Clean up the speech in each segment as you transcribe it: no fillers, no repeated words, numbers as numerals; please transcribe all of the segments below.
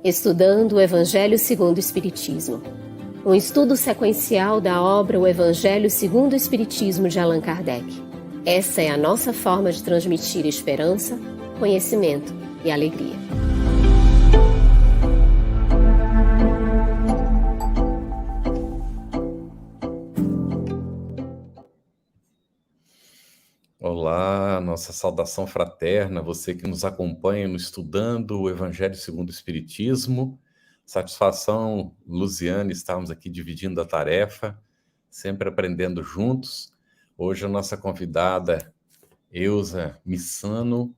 Estudando o Evangelho segundo o Espiritismo. Um estudo sequencial da obra O Evangelho segundo o Espiritismo de Allan Kardec. Essa é a nossa forma de transmitir esperança, conhecimento e alegria. Olá, nossa saudação fraterna, você que nos acompanha no Estudando o Evangelho segundo o Espiritismo. Satisfação, Luziane, estarmos aqui dividindo a tarefa, sempre aprendendo juntos. Hoje a nossa convidada, Eusa Missano,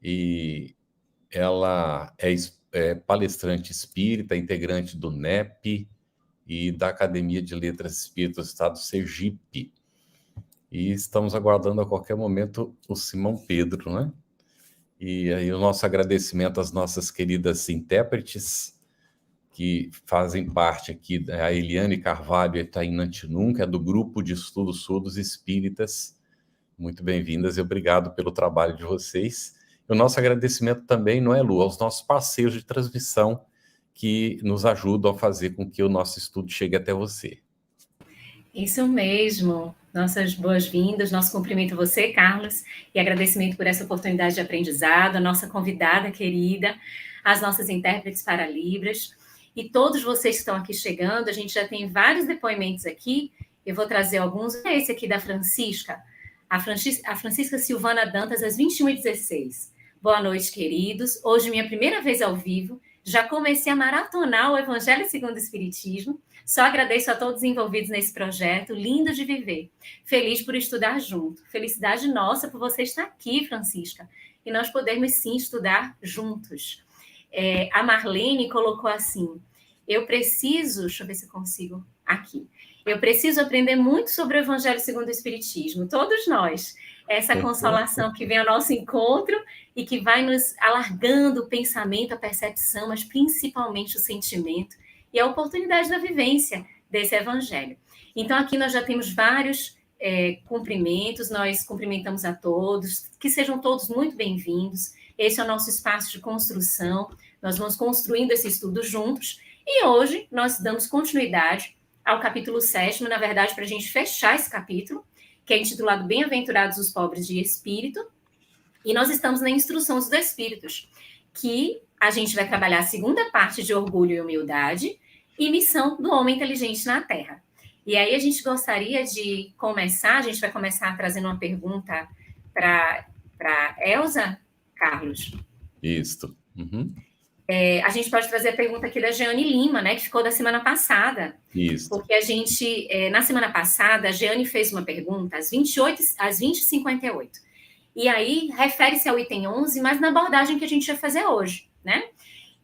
e ela é palestrante espírita, integrante do NEP e da Academia de Letras Espíritas do Estado do Sergipe. E estamos aguardando a qualquer momento o Simão Pedro, né? E aí o nosso agradecimento às nossas queridas intérpretes que fazem parte aqui, a Eliane Carvalho e a Taina Antinum, que é do Grupo de Estudos Surdos Espíritas. Muito bem-vindas e obrigado pelo trabalho de vocês. E o nosso agradecimento também, não é, Lu, aos nossos parceiros de transmissão que nos ajudam a fazer com que o nosso estudo chegue até você. Isso mesmo. Nossas boas-vindas, nosso cumprimento a você, Carlos, e agradecimento por essa oportunidade de aprendizado, a nossa convidada querida, as nossas intérpretes para Libras, e todos vocês que estão aqui chegando. A gente já tem vários depoimentos aqui, eu vou trazer alguns. Esse aqui da Francisca, a Francisca Silvana Dantas, às 21h16. Boa noite, queridos. Hoje, minha primeira vez ao vivo, já comecei a maratonar o Evangelho segundo o Espiritismo. Só agradeço a todos envolvidos nesse projeto, lindo de viver. Feliz por estudar junto. Felicidade nossa por você estar aqui, Francisca, e nós podermos sim estudar juntos. A Marlene colocou assim, deixa eu ver se eu consigo aqui. Eu preciso aprender muito sobre o Evangelho segundo o Espiritismo, todos nós. Essa consolação que vem ao nosso encontro e que vai nos alargando o pensamento, a percepção, mas principalmente o sentimento, e a oportunidade da vivência desse evangelho. Então, aqui nós já temos vários cumprimentos, nós cumprimentamos a todos, que sejam todos muito bem-vindos. Esse é o nosso espaço de construção, nós vamos construindo esse estudo juntos, e hoje nós damos continuidade ao capítulo 7º, na verdade, para a gente fechar esse capítulo, que é intitulado Bem-aventurados os pobres de espírito, e nós estamos na instrução dos espíritos, que a gente vai trabalhar a segunda parte de orgulho e humildade e missão do homem inteligente na Terra. E aí a gente gostaria de começar, a gente vai começar trazendo uma pergunta para Elza, Carlos. Isso. Uhum. A gente pode trazer a pergunta aqui da Jeane Lima, né, que ficou da semana passada. Isso. Porque a gente, na semana passada, a Jeane fez uma pergunta às 20h58. E aí, refere-se ao item 11, mas na abordagem que a gente vai fazer hoje, né?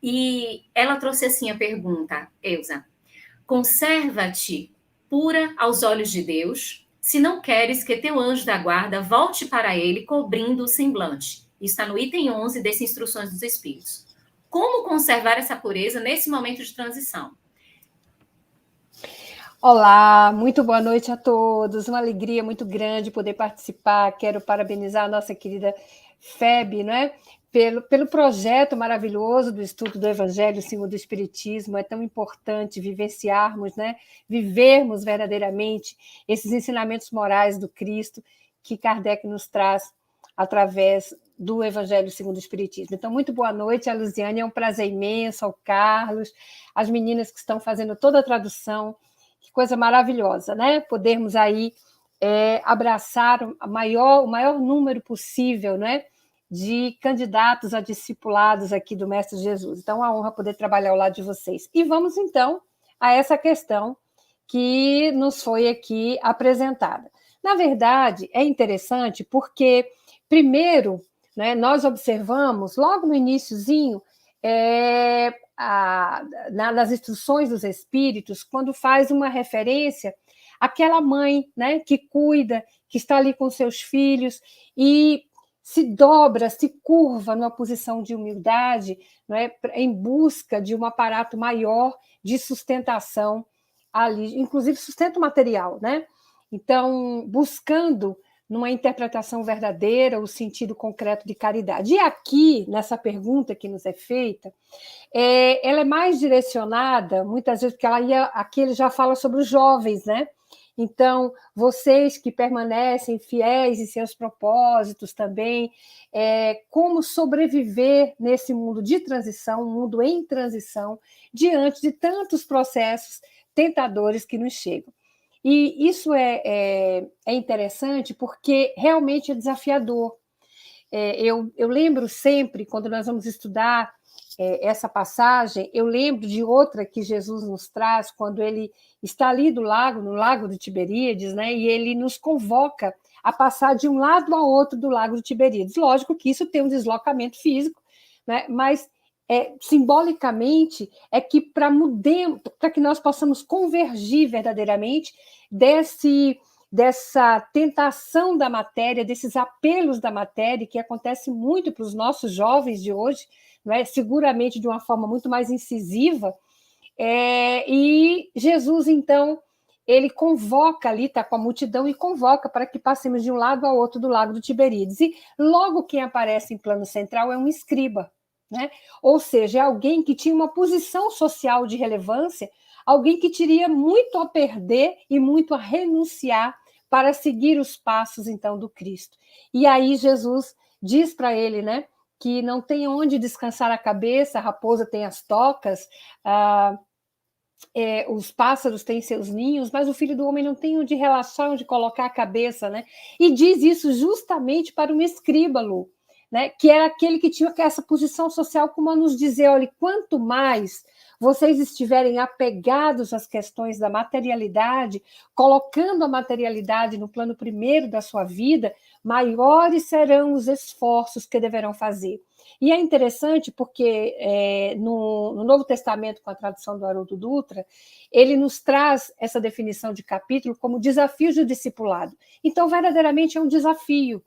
E ela trouxe assim a pergunta, Eusa: conserva-te pura aos olhos de Deus, se não queres que teu anjo da guarda volte para ele cobrindo o semblante. Isso está no item 11 desse Instruções dos Espíritos. Como conservar essa pureza nesse momento de transição? Olá, muito boa noite a todos, uma alegria muito grande poder participar. Quero parabenizar a nossa querida Feb, né, pelo projeto maravilhoso do estudo do Evangelho segundo o Espiritismo. É tão importante vivenciarmos, né, vivermos verdadeiramente esses ensinamentos morais do Cristo que Kardec nos traz através do Evangelho segundo o Espiritismo. Então, muito boa noite a Luziane, é um prazer imenso, ao Carlos, as meninas que estão fazendo toda a tradução. Que coisa maravilhosa, né? Podermos aí abraçar o maior número possível, né, de candidatos a discipulados aqui do Mestre Jesus. Então, é uma honra poder trabalhar ao lado de vocês. E vamos, então, a essa questão que nos foi aqui apresentada. Na verdade, é interessante porque, primeiro, né, nós observamos, logo no iniciozinho, nas instruções dos espíritos, quando faz uma referência àquela mãe, né, que cuida, que está ali com seus filhos e se dobra, se curva numa posição de humildade, né, em busca de um aparato maior de sustentação ali, inclusive sustento material, né? Então, buscando numa interpretação verdadeira, o sentido concreto de caridade. E aqui, nessa pergunta que nos é feita, ela é mais direcionada, muitas vezes, porque aqui ele já fala sobre os jovens, né? Então, vocês que permanecem fiéis em seus propósitos também, como sobreviver nesse mundo de transição, um mundo em transição, diante de tantos processos tentadores que nos chegam. E isso é interessante porque realmente é desafiador. Eu lembro sempre, quando nós vamos estudar essa passagem, eu lembro de outra que Jesus nos traz, quando ele está ali no lago de Tiberíades, né, e ele nos convoca a passar de um lado ao outro do lago de Tiberíades. Lógico que isso tem um deslocamento físico, né, mas simbolicamente é que para que nós possamos convergir verdadeiramente dessa tentação da matéria, desses apelos da matéria, que acontece muito para os nossos jovens de hoje, né, seguramente de uma forma muito mais incisiva, e Jesus, então, ele convoca ali, está com a multidão, e convoca para que passemos de um lado ao outro do lago do Tiberíades. E logo quem aparece em plano central é um escriba, né? Ou seja, é alguém que tinha uma posição social de relevância, alguém que teria muito a perder e muito a renunciar para seguir os passos, então, do Cristo. E aí Jesus diz para ele, né, que não tem onde descansar a cabeça, a raposa tem as tocas, os pássaros têm seus ninhos, mas o Filho do Homem não tem onde relaxar, onde colocar a cabeça, né? E diz isso justamente para um escriba, Lu, né? Que era aquele que tinha essa posição social, como a nos dizer, olha, quanto mais vocês estiverem apegados às questões da materialidade, colocando a materialidade no plano primeiro da sua vida, maiores serão os esforços que deverão fazer. E é interessante porque no Novo Testamento, com a tradução do Haroldo Dutra, ele nos traz essa definição de capítulo como desafio do discipulado. Então, verdadeiramente, é um desafio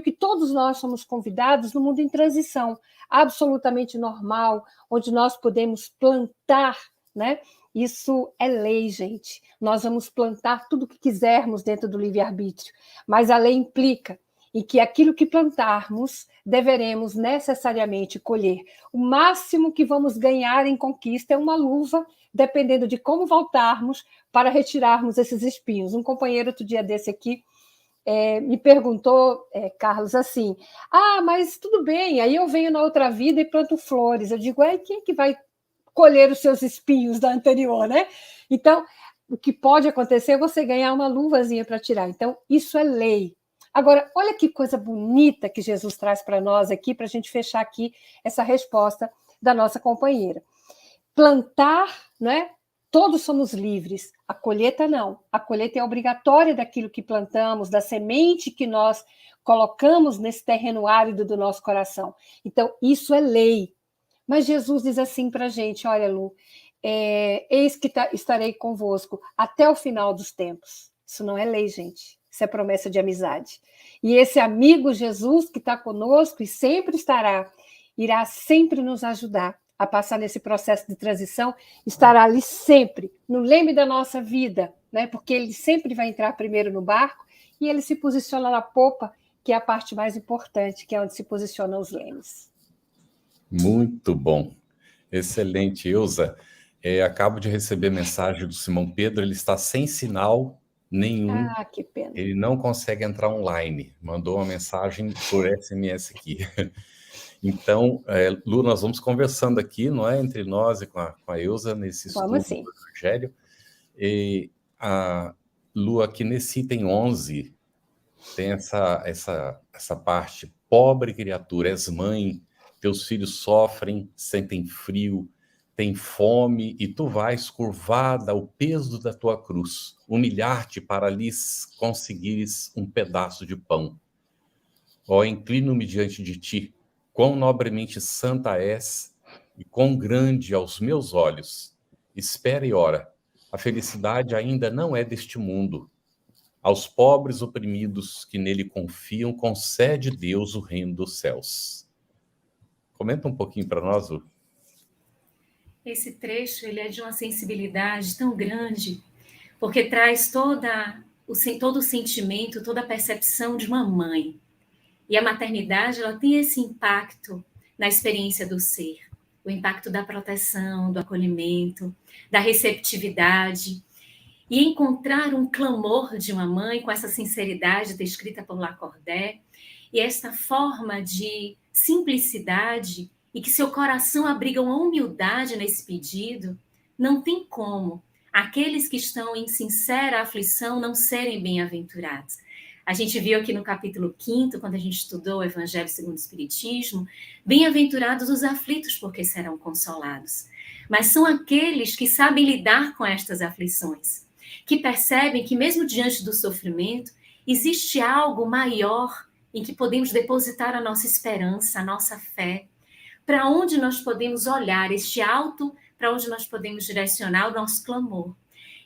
que todos nós somos convidados no mundo em transição, absolutamente normal, onde nós podemos plantar, né? Isso é lei, gente. Nós vamos plantar tudo o que quisermos dentro do livre-arbítrio, mas a lei implica em que aquilo que plantarmos deveremos necessariamente colher. O máximo que vamos ganhar em conquista é uma luva, dependendo de como voltarmos para retirarmos esses espinhos. Um companheiro outro dia desse aqui me perguntou, Carlos, assim, mas tudo bem, aí eu venho na outra vida e planto flores. Eu digo, quem é que vai colher os seus espinhos da anterior, né? Então, o que pode acontecer é você ganhar uma luvazinha para tirar. Então, isso é lei. Agora, olha que coisa bonita que Jesus traz para nós aqui, para a gente fechar aqui essa resposta da nossa companheira. Plantar, né? Todos somos livres, a colheita não. A colheita é obrigatória daquilo que plantamos, da semente que nós colocamos nesse terreno árido do nosso coração. Então, isso é lei. Mas Jesus diz assim para a gente, olha, Lu, eis que estarei convosco até o final dos tempos. Isso não é lei, gente. Isso é promessa de amizade. E esse amigo Jesus que está conosco e sempre estará, irá sempre nos ajudar a passar nesse processo de transição, estará ali sempre, no leme da nossa vida, né? Porque ele sempre vai entrar primeiro no barco e ele se posiciona na popa, que é a parte mais importante, que é onde se posicionam os lemes. Muito bom. Excelente, Ilza. Acabo de receber mensagem do Simão Pedro, ele está sem sinal nenhum. Que pena. Ele não consegue entrar online. Mandou uma mensagem por SMS aqui. Então, Lu, nós vamos conversando aqui, não é? Entre nós e com a Ilza, nesse estudo do Evangelho. E a Lu, aqui nesse item 11, tem essa parte. Pobre criatura, és mãe, teus filhos sofrem, sentem frio, têm fome, e tu vais curvada ao peso da tua cruz, humilhar-te para lhes conseguires um pedaço de pão. Ó, inclino-me diante de ti, quão nobremente santa és e quão grande aos meus olhos. Espera e ora, a felicidade ainda não é deste mundo. Aos pobres oprimidos que nele confiam, concede Deus o reino dos céus. Comenta um pouquinho para nós, Lu. Esse trecho ele é de uma sensibilidade tão grande, porque traz toda todo o sentimento, toda a percepção de uma mãe. E a maternidade, ela tem esse impacto na experiência do ser. O impacto da proteção, do acolhimento, da receptividade. E encontrar um clamor de uma mãe com essa sinceridade descrita por Lacordaire, e esta forma de simplicidade, e que seu coração abriga uma humildade nesse pedido, não tem como aqueles que estão em sincera aflição não serem bem-aventurados. A gente viu aqui no capítulo 5º, quando a gente estudou o Evangelho segundo o Espiritismo, bem-aventurados os aflitos, porque serão consolados. Mas são aqueles que sabem lidar com estas aflições, que percebem que mesmo diante do sofrimento, existe algo maior em que podemos depositar a nossa esperança, a nossa fé, para onde nós podemos olhar, este alto, para onde nós podemos direcionar o nosso clamor.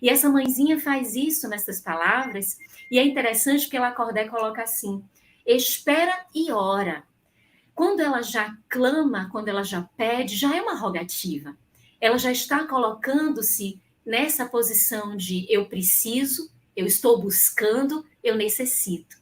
E essa mãezinha faz isso nessas palavras, e é interessante porque Lacordaire coloca assim: espera e ora. Quando ela já clama, quando ela já pede, já é uma rogativa. Ela já está colocando-se nessa posição de eu preciso, eu estou buscando, eu necessito.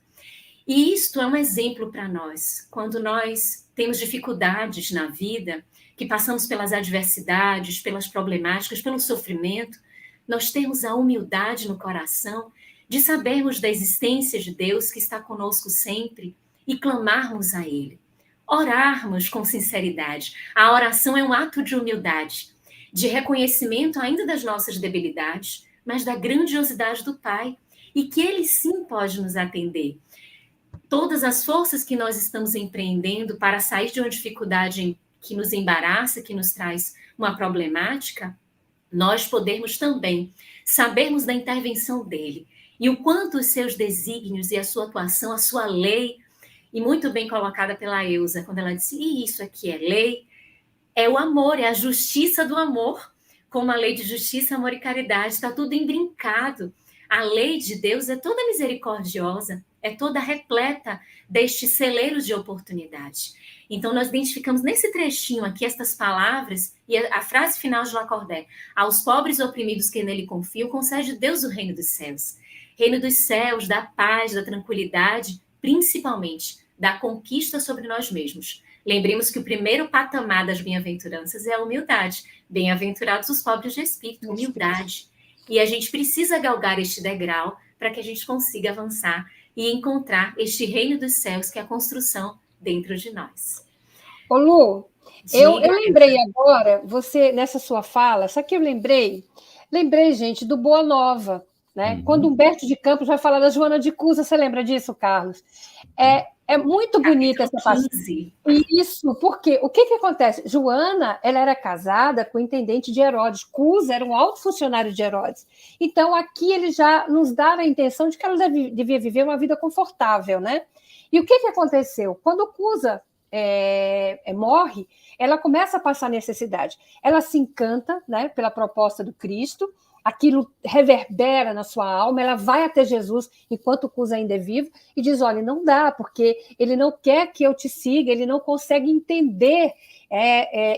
E isto é um exemplo para nós. Quando nós temos dificuldades na vida, que passamos pelas adversidades, pelas problemáticas, pelo sofrimento, nós temos a humildade no coração de sabermos da existência de Deus que está conosco sempre e clamarmos a Ele. Orarmos com sinceridade. A oração é um ato de humildade, de reconhecimento ainda das nossas debilidades, mas da grandiosidade do Pai, e que Ele sim pode nos atender. Todas as forças que nós estamos empreendendo para sair de uma dificuldade que nos embaraça, que nos traz uma problemática, nós podermos também sabermos da intervenção dele e o quanto os seus desígnios e a sua atuação, a sua lei, e muito bem colocada pela Eusa, quando ela disse, e isso aqui é lei, é o amor, é a justiça do amor, como a lei de justiça, amor e caridade, está tudo imbrincado. A lei de Deus é toda misericordiosa, é toda repleta destes celeiros de oportunidade. Então, nós identificamos nesse trechinho aqui estas palavras e a frase final de Lacordaire: aos pobres oprimidos que nele confiam, concede Deus o reino dos céus. Reino dos céus, da paz, da tranquilidade, principalmente da conquista sobre nós mesmos. Lembremos que o primeiro patamar das bem-aventuranças é a humildade. Bem-aventurados os pobres de espírito, humildade. E a gente precisa galgar este degrau para que a gente consiga avançar e encontrar este reino dos céus, que é a construção dentro de nós. Ô Lu, eu lembrei agora, você, nessa sua fala, só que eu lembrei, gente, do Boa Nova, né? Uhum. Quando Humberto de Campos vai falar da Joana de Cusa, você lembra disso, Carlos? É muito bonita essa passagem. Isso, porque o que acontece? Joana, ela era casada com o intendente de Herodes. Cusa era um alto funcionário de Herodes. Então, aqui ele já nos dá a intenção de que ela devia viver uma vida confortável, né? E o que aconteceu? Quando Cusa morre, ela começa a passar necessidade. Ela se encanta, né, pela proposta do Cristo, aquilo reverbera na sua alma, ela vai até Jesus enquanto Cusa ainda é vivo e diz, olha, não dá, porque ele não quer que eu te siga, ele não consegue entender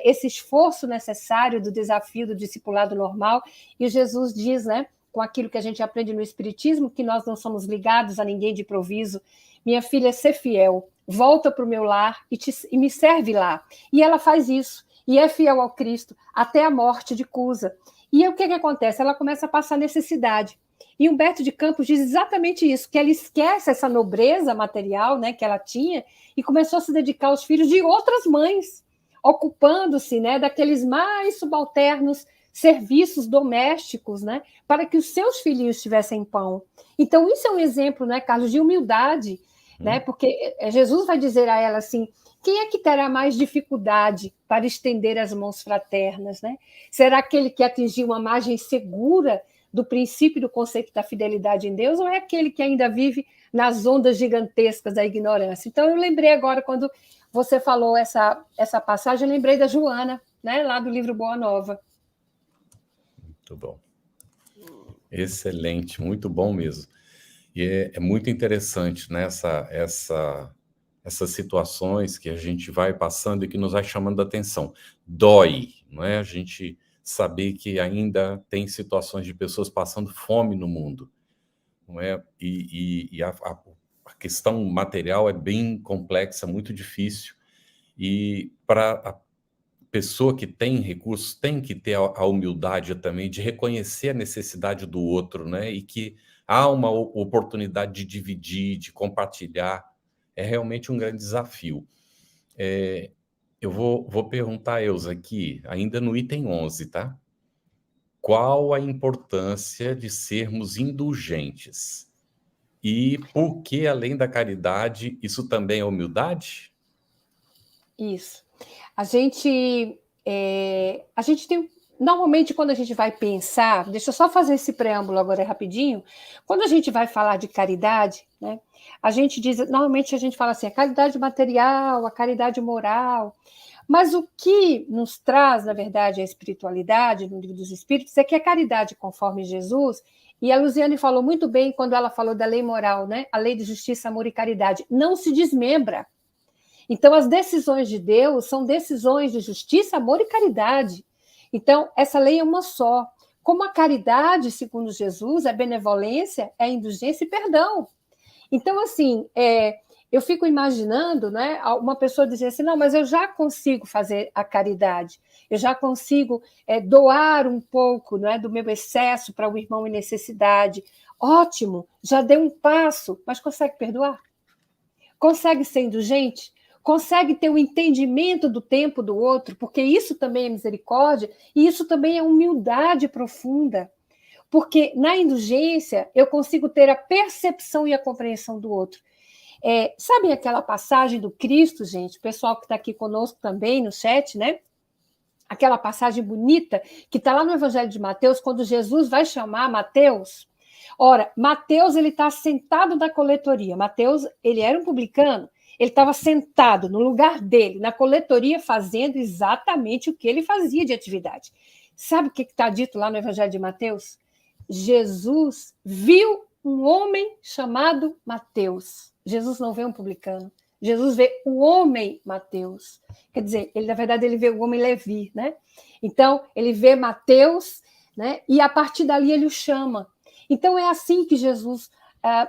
esse esforço necessário do desafio do discipulado normal, e Jesus diz, né, com aquilo que a gente aprende no Espiritismo, que nós não somos ligados a ninguém de improviso, minha filha, ser fiel, volta para o meu lar e me serve lá. E ela faz isso, e é fiel ao Cristo, até a morte de Cusa. E o que acontece? Ela começa a passar necessidade. E Humberto de Campos diz exatamente isso, que ela esquece essa nobreza material, né, que ela tinha e começou a se dedicar aos filhos de outras mães, ocupando-se, né, daqueles mais subalternos serviços domésticos, né, para que os seus filhinhos tivessem pão. Então, isso é um exemplo, né, Carlos, de humildade, né, porque Jesus vai dizer a ela assim, quem é que terá mais dificuldade para estender as mãos fraternas, né? Será aquele que atingiu uma margem segura do princípio do conceito da fidelidade em Deus, ou é aquele que ainda vive nas ondas gigantescas da ignorância? Então, eu lembrei agora, quando você falou essa passagem, eu lembrei da Joana, né, lá do livro Boa Nova. Muito bom. Excelente, muito bom mesmo. E é muito interessante, né, essas situações que a gente vai passando e que nos vai chamando a atenção. Dói, não é? A gente saber que ainda tem situações de pessoas passando fome no mundo. não é? E a questão material é bem complexa, muito difícil, e para a pessoa que tem recursos tem que ter a humildade também de reconhecer a necessidade do outro, né? E que há uma oportunidade de dividir, de compartilhar. É realmente um grande desafio. Eu vou perguntar a Elza aqui, ainda no item 11, tá? Qual a importância de sermos indulgentes? E por que, além da caridade, isso também é humildade? Isso. A gente tem. Normalmente, quando a gente vai pensar, deixa eu só fazer esse preâmbulo agora rapidinho. Quando a gente vai falar de caridade, né, a gente diz, normalmente a gente fala assim, a caridade material, a caridade moral. Mas o que nos traz, na verdade, a espiritualidade, no Livro dos Espíritos, é que a caridade conforme Jesus, e a Luziane falou muito bem quando ela falou da lei moral, né, a lei de justiça, amor e caridade, não se desmembra. Então, as decisões de Deus são decisões de justiça, amor e caridade. Então, essa lei é uma só. Como a caridade, segundo Jesus, é benevolência, é indulgência e perdão. Então, assim, eu fico imaginando, né, uma pessoa dizer assim, não, mas eu já consigo fazer a caridade, eu já consigo doar um pouco, né, do meu excesso para o irmão em necessidade. Ótimo, já deu um passo, mas consegue perdoar? Consegue ser indulgente? Consegue ter o entendimento do tempo do outro? Porque isso também é misericórdia e isso também é humildade profunda. Porque na indulgência eu consigo ter a percepção e a compreensão do outro. Sabe aquela passagem do Cristo, gente? O pessoal que está aqui conosco também no chat, né? Aquela passagem bonita que está lá no Evangelho de Mateus, quando Jesus vai chamar Mateus. Ora, Mateus, ele está sentado na coletoria. Mateus, ele era um publicano. Ele estava sentado no lugar dele, na coletoria, fazendo exatamente o que ele fazia de atividade. Sabe o que está dito lá no Evangelho de Mateus? Jesus viu um homem chamado Mateus. Jesus não vê um publicano. Jesus vê o homem Mateus. Quer dizer, ele, na verdade, ele vê o homem Levi, né? Então, ele vê Mateus, né? E a partir dali ele o chama. Então, é assim que Jesus,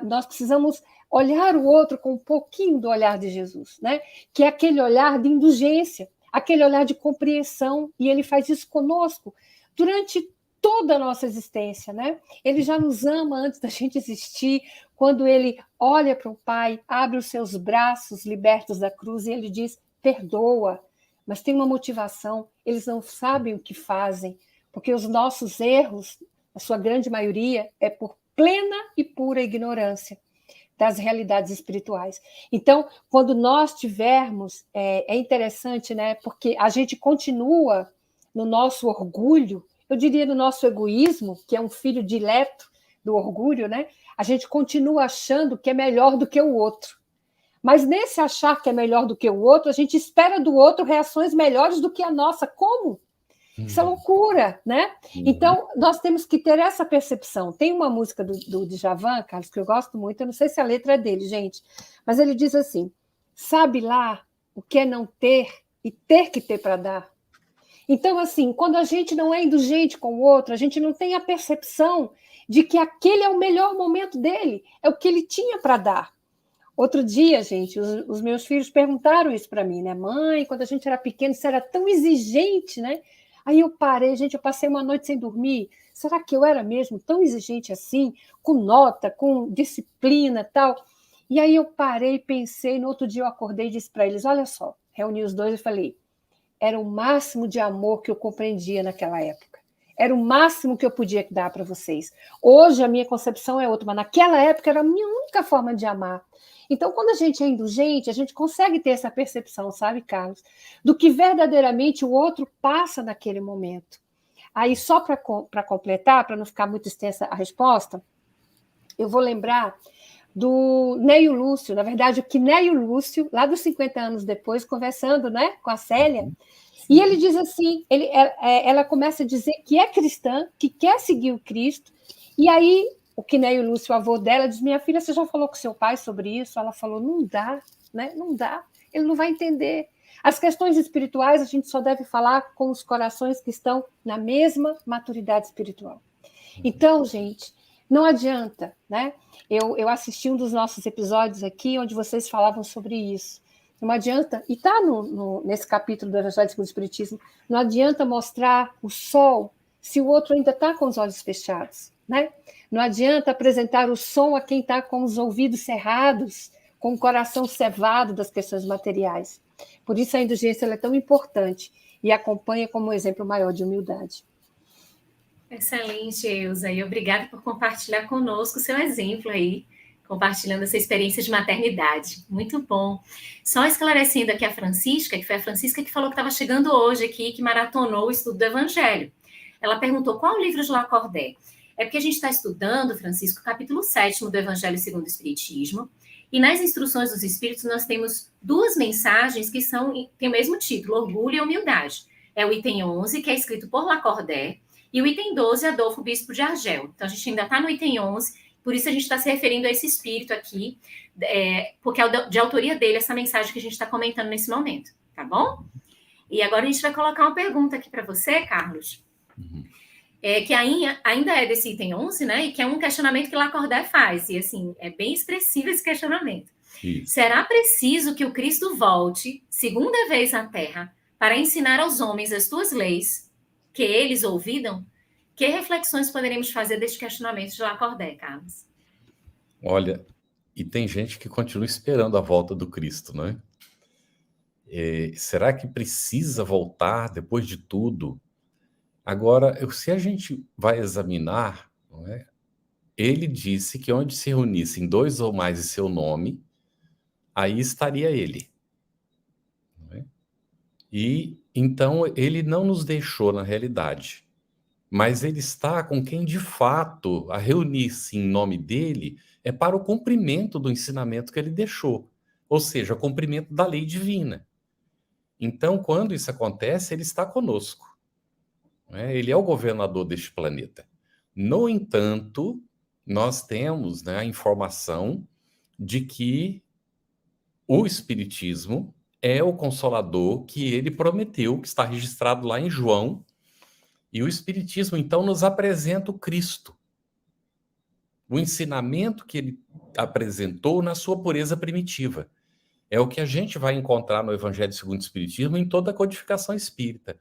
nós precisamos olhar o outro com um pouquinho do olhar de Jesus, né? Que é aquele olhar de indulgência, aquele olhar de compreensão, e ele faz isso conosco durante toda a nossa existência, né? Ele já nos ama antes da gente existir, quando ele olha para o Pai, abre os seus braços libertos da cruz e ele diz, perdoa, mas tem uma motivação, eles não sabem o que fazem, porque os nossos erros, a sua grande maioria, é por plena e pura ignorância das realidades espirituais. Então, quando nós tivermos, é interessante, né? Porque a gente continua no nosso orgulho, eu diria no nosso egoísmo, que é um filho dileto do orgulho, né? A gente continua achando que é melhor do que o outro. Mas nesse achar que é melhor do que o outro, a gente espera do outro reações melhores do que a nossa. Como? Isso é loucura, né? Então, nós temos que ter essa percepção. Tem uma música do Djavan, Carlos, que eu gosto muito, eu não sei se a letra é dele, gente, mas ele diz assim, sabe lá o que é não ter e ter que ter para dar? Então, assim, quando a gente não é indulgente com o outro, a gente não tem a percepção de que aquele é o melhor momento dele, é o que ele tinha para dar. Outro dia, gente, os meus filhos perguntaram isso para mim, né? Mãe, quando a gente era pequeno, você era tão exigente, né? Aí eu parei, gente, eu passei uma noite sem dormir. Será que eu era mesmo tão exigente assim, com nota, com disciplina e tal? E aí eu parei, pensei, no outro dia eu acordei e disse para eles, olha só, reuni os dois e falei, era o máximo de amor que eu compreendia naquela época. Era o máximo que eu podia dar para vocês. Hoje a minha concepção é outra, mas naquela época era a minha única forma de amar. Então, quando a gente é indulgente, a gente consegue ter essa percepção, sabe, Carlos, do que verdadeiramente o outro passa naquele momento. Aí, só para completar, para não ficar muito extensa a resposta, eu vou lembrar do Neio Lúcio, na verdade, o que Neio Lúcio, lá dos 50 anos depois, conversando, né, com a Célia, e ele diz assim, ela começa a dizer que é cristã, que quer seguir o Cristo, e aí o Quinéio Lúcio, o avô dela, diz, minha filha, você já falou com seu pai sobre isso? Ela falou, não dá, né? Não dá, ele não vai entender. As questões espirituais a gente só deve falar com os corações que estão na mesma maturidade espiritual. Então, gente, Não adianta, né? Eu assisti um dos nossos episódios aqui, onde vocês falavam sobre isso. Não adianta, e está nesse capítulo do Evangelho segundo o Espiritismo, não adianta mostrar o sol se o outro ainda está com os olhos fechados, né? Não adianta apresentar o som a quem está com os ouvidos cerrados, com o coração cevado das questões materiais. Por isso a indulgência ela é tão importante e acompanha como exemplo maior de humildade. Excelente, Eusa, e obrigada por compartilhar conosco o seu exemplo aí, compartilhando essa experiência de maternidade. Muito bom. Só esclarecendo aqui a Francisca, que foi a Francisca que falou que estava chegando hoje aqui, que maratonou o estudo do Evangelho. Ela perguntou qual o livro de Lacordaire. É porque a gente está estudando, Francisco, o capítulo 7 do Evangelho segundo o Espiritismo, e nas instruções dos Espíritos nós temos 2 mensagens que têm o mesmo título, Orgulho e Humildade. É o item 11, que é escrito por Lacordaire, e o item 12, Adolfo Bispo de Argel. Então, a gente ainda está no item 11, por isso a gente está se referindo a esse espírito aqui, porque é de autoria dele essa mensagem que a gente está comentando nesse momento, tá bom? E agora a gente vai colocar uma pergunta aqui para você, Carlos, que ainda é desse item 11, né? E que é um questionamento que Lacordaire faz, e assim, é bem expressivo esse questionamento. Isso. Será preciso que o Cristo volte, segunda vez à Terra, para ensinar aos homens as tuas leis, que eles ouvidam? Que reflexões poderemos fazer deste questionamento de Lacordaire, Carlos? Olha, e tem gente que continua esperando a volta do Cristo, né? Será que precisa voltar depois de tudo? Agora, se a gente vai examinar, não é? Ele disse que onde se reunissem 2 ou mais em seu nome, aí estaria ele. Não é? E então ele não nos deixou na realidade, mas ele está com quem de fato a reunir-se em nome dele é para o cumprimento do ensinamento que ele deixou, ou seja, o cumprimento da lei divina. Então, quando isso acontece, ele está conosco. Né? Ele é o governador deste planeta. No entanto, nós temos, né, a informação de que o Espiritismo é o consolador que ele prometeu, que está registrado lá em João. E o Espiritismo, então, nos apresenta o Cristo. O ensinamento que ele apresentou na sua pureza primitiva. É o que a gente vai encontrar no Evangelho segundo o Espiritismo em toda a codificação espírita.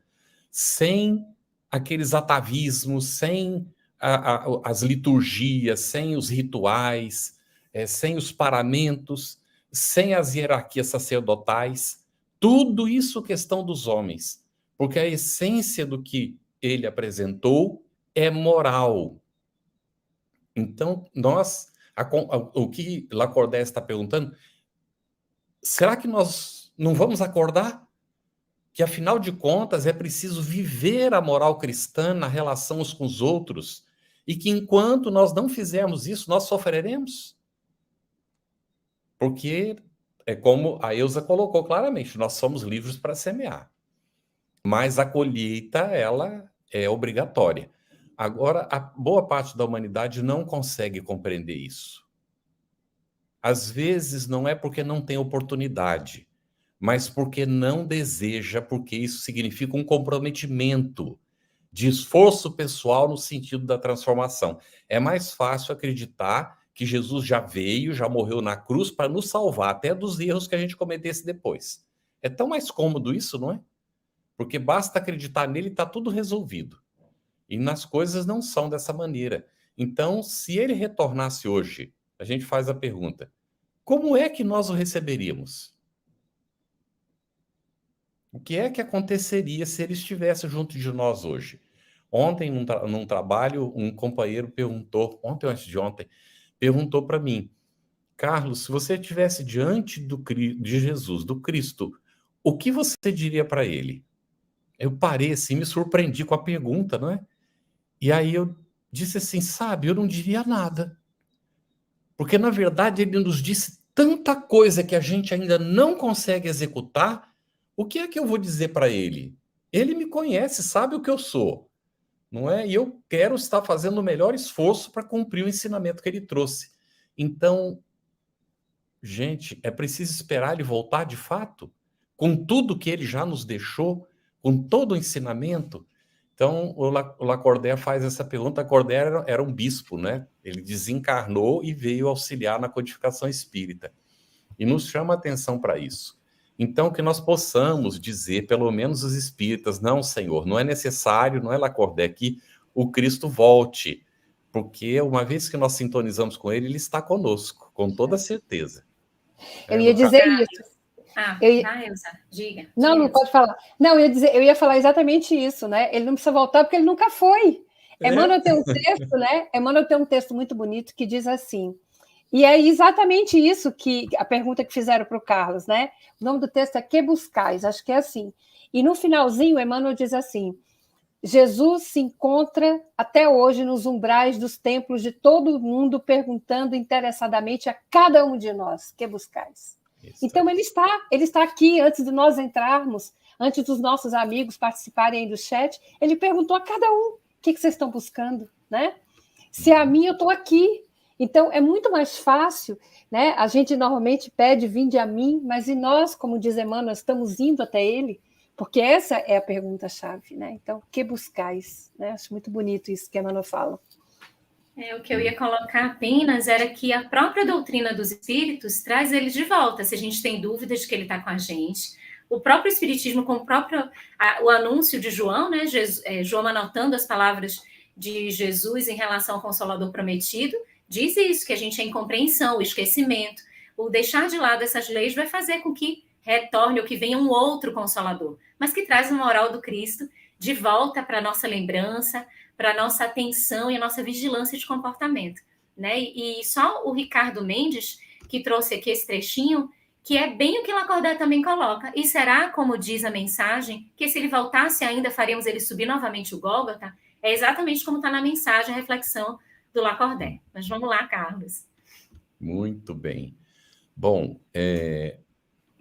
Sem aqueles atavismos, sem as liturgias, sem os rituais, sem os paramentos, sem as hierarquias sacerdotais. Tudo isso questão dos homens. Porque a essência do que ele apresentou é moral. Então, o que Lacordaire está perguntando, será que nós não vamos acordar? Que, afinal de contas, é preciso viver a moral cristã na relação uns com os outros, e que, enquanto nós não fizermos isso, nós sofreremos. Porque, é como a Eusa colocou claramente, nós somos livres para semear. Mas a colheita, ela é obrigatória. Agora, a boa parte da humanidade não consegue compreender isso. Às vezes, não é porque não tem oportunidade, mas porque não deseja, porque isso significa um comprometimento de esforço pessoal no sentido da transformação. É mais fácil acreditar que Jesus já veio, já morreu na cruz para nos salvar, até dos erros que a gente cometesse depois. É tão mais cômodo isso, não é? Porque basta acreditar nele e está tudo resolvido. E nas coisas não são dessa maneira. Então, se ele retornasse hoje, a gente faz a pergunta, como é que nós o receberíamos? O que é que aconteceria se ele estivesse junto de nós hoje? Ontem, num trabalho, um companheiro perguntou, ontem ou antes de ontem, perguntou para mim, Carlos, se você estivesse diante de Jesus, do Cristo, o que você diria para ele? Eu parei assim, me surpreendi com a pergunta, não é? E aí eu disse assim, sabe, eu não diria nada. Porque, na verdade, ele nos disse tanta coisa que a gente ainda não consegue executar. O que é que eu vou dizer para ele? Ele me conhece, sabe o que eu sou, não é? E eu quero estar fazendo o melhor esforço para cumprir o ensinamento que ele trouxe. Então, gente, é preciso esperar ele voltar de fato, com tudo que ele já nos deixou, com todo o ensinamento. Então, o Lacordaire faz essa pergunta. Lacordaire era um bispo, né? Ele desencarnou e veio auxiliar na codificação espírita. E nos chama a atenção para isso. Então, que nós possamos dizer, pelo menos os espíritas, não, Senhor, não é necessário, não é Lacordaire, que o Cristo volte, porque uma vez que nós sintonizamos com ele, ele está conosco, com toda certeza. Eu ia dizer isso. Elza, diga. Não pode falar. Não, eu ia falar exatamente isso, né? Ele não precisa voltar porque ele nunca foi. Emmanuel tem um texto, né? Emmanuel tem um texto muito bonito que diz assim, e é exatamente isso que a pergunta que fizeram para o Carlos, né? O nome do texto é Que Buscais, acho que é assim. E no finalzinho, Emmanuel diz assim, Jesus se encontra até hoje nos umbrais dos templos de todo o mundo, perguntando interessadamente a cada um de nós, que buscais? Isso. Então, ele está aqui, antes de nós entrarmos, antes dos nossos amigos participarem aí do chat, ele perguntou a cada um, o que vocês estão buscando, né? Se é a mim, eu estou aqui. Então, é muito mais fácil, né? A gente normalmente pede, vinde a mim, mas e nós, como diz Emmanuel, estamos indo até ele? Porque essa é a pergunta-chave, né? Então, que buscais? Né? Acho muito bonito isso que Emmanuel fala. O que eu ia colocar apenas era que a própria doutrina dos espíritos traz ele de volta, se a gente tem dúvidas de que ele está com a gente. O próprio espiritismo, com o anúncio de João, né? João anotando as palavras de Jesus em relação ao Consolador prometido, diz isso, que a gente é incompreensão, o esquecimento, o deixar de lado essas leis vai fazer com que retorne ou que venha um outro Consolador, mas que traz a moral do Cristo de volta para a nossa lembrança, para a nossa atenção e a nossa vigilância de comportamento, né? E só o Ricardo Mendes, que trouxe aqui esse trechinho, que é bem o que Lacordaire também coloca. E será, como diz a mensagem, que se ele voltasse ainda, faríamos ele subir novamente o Gólgota? É exatamente como está na mensagem, a reflexão do Lacordaire. Mas vamos lá, Carlos. Muito bem. Bom,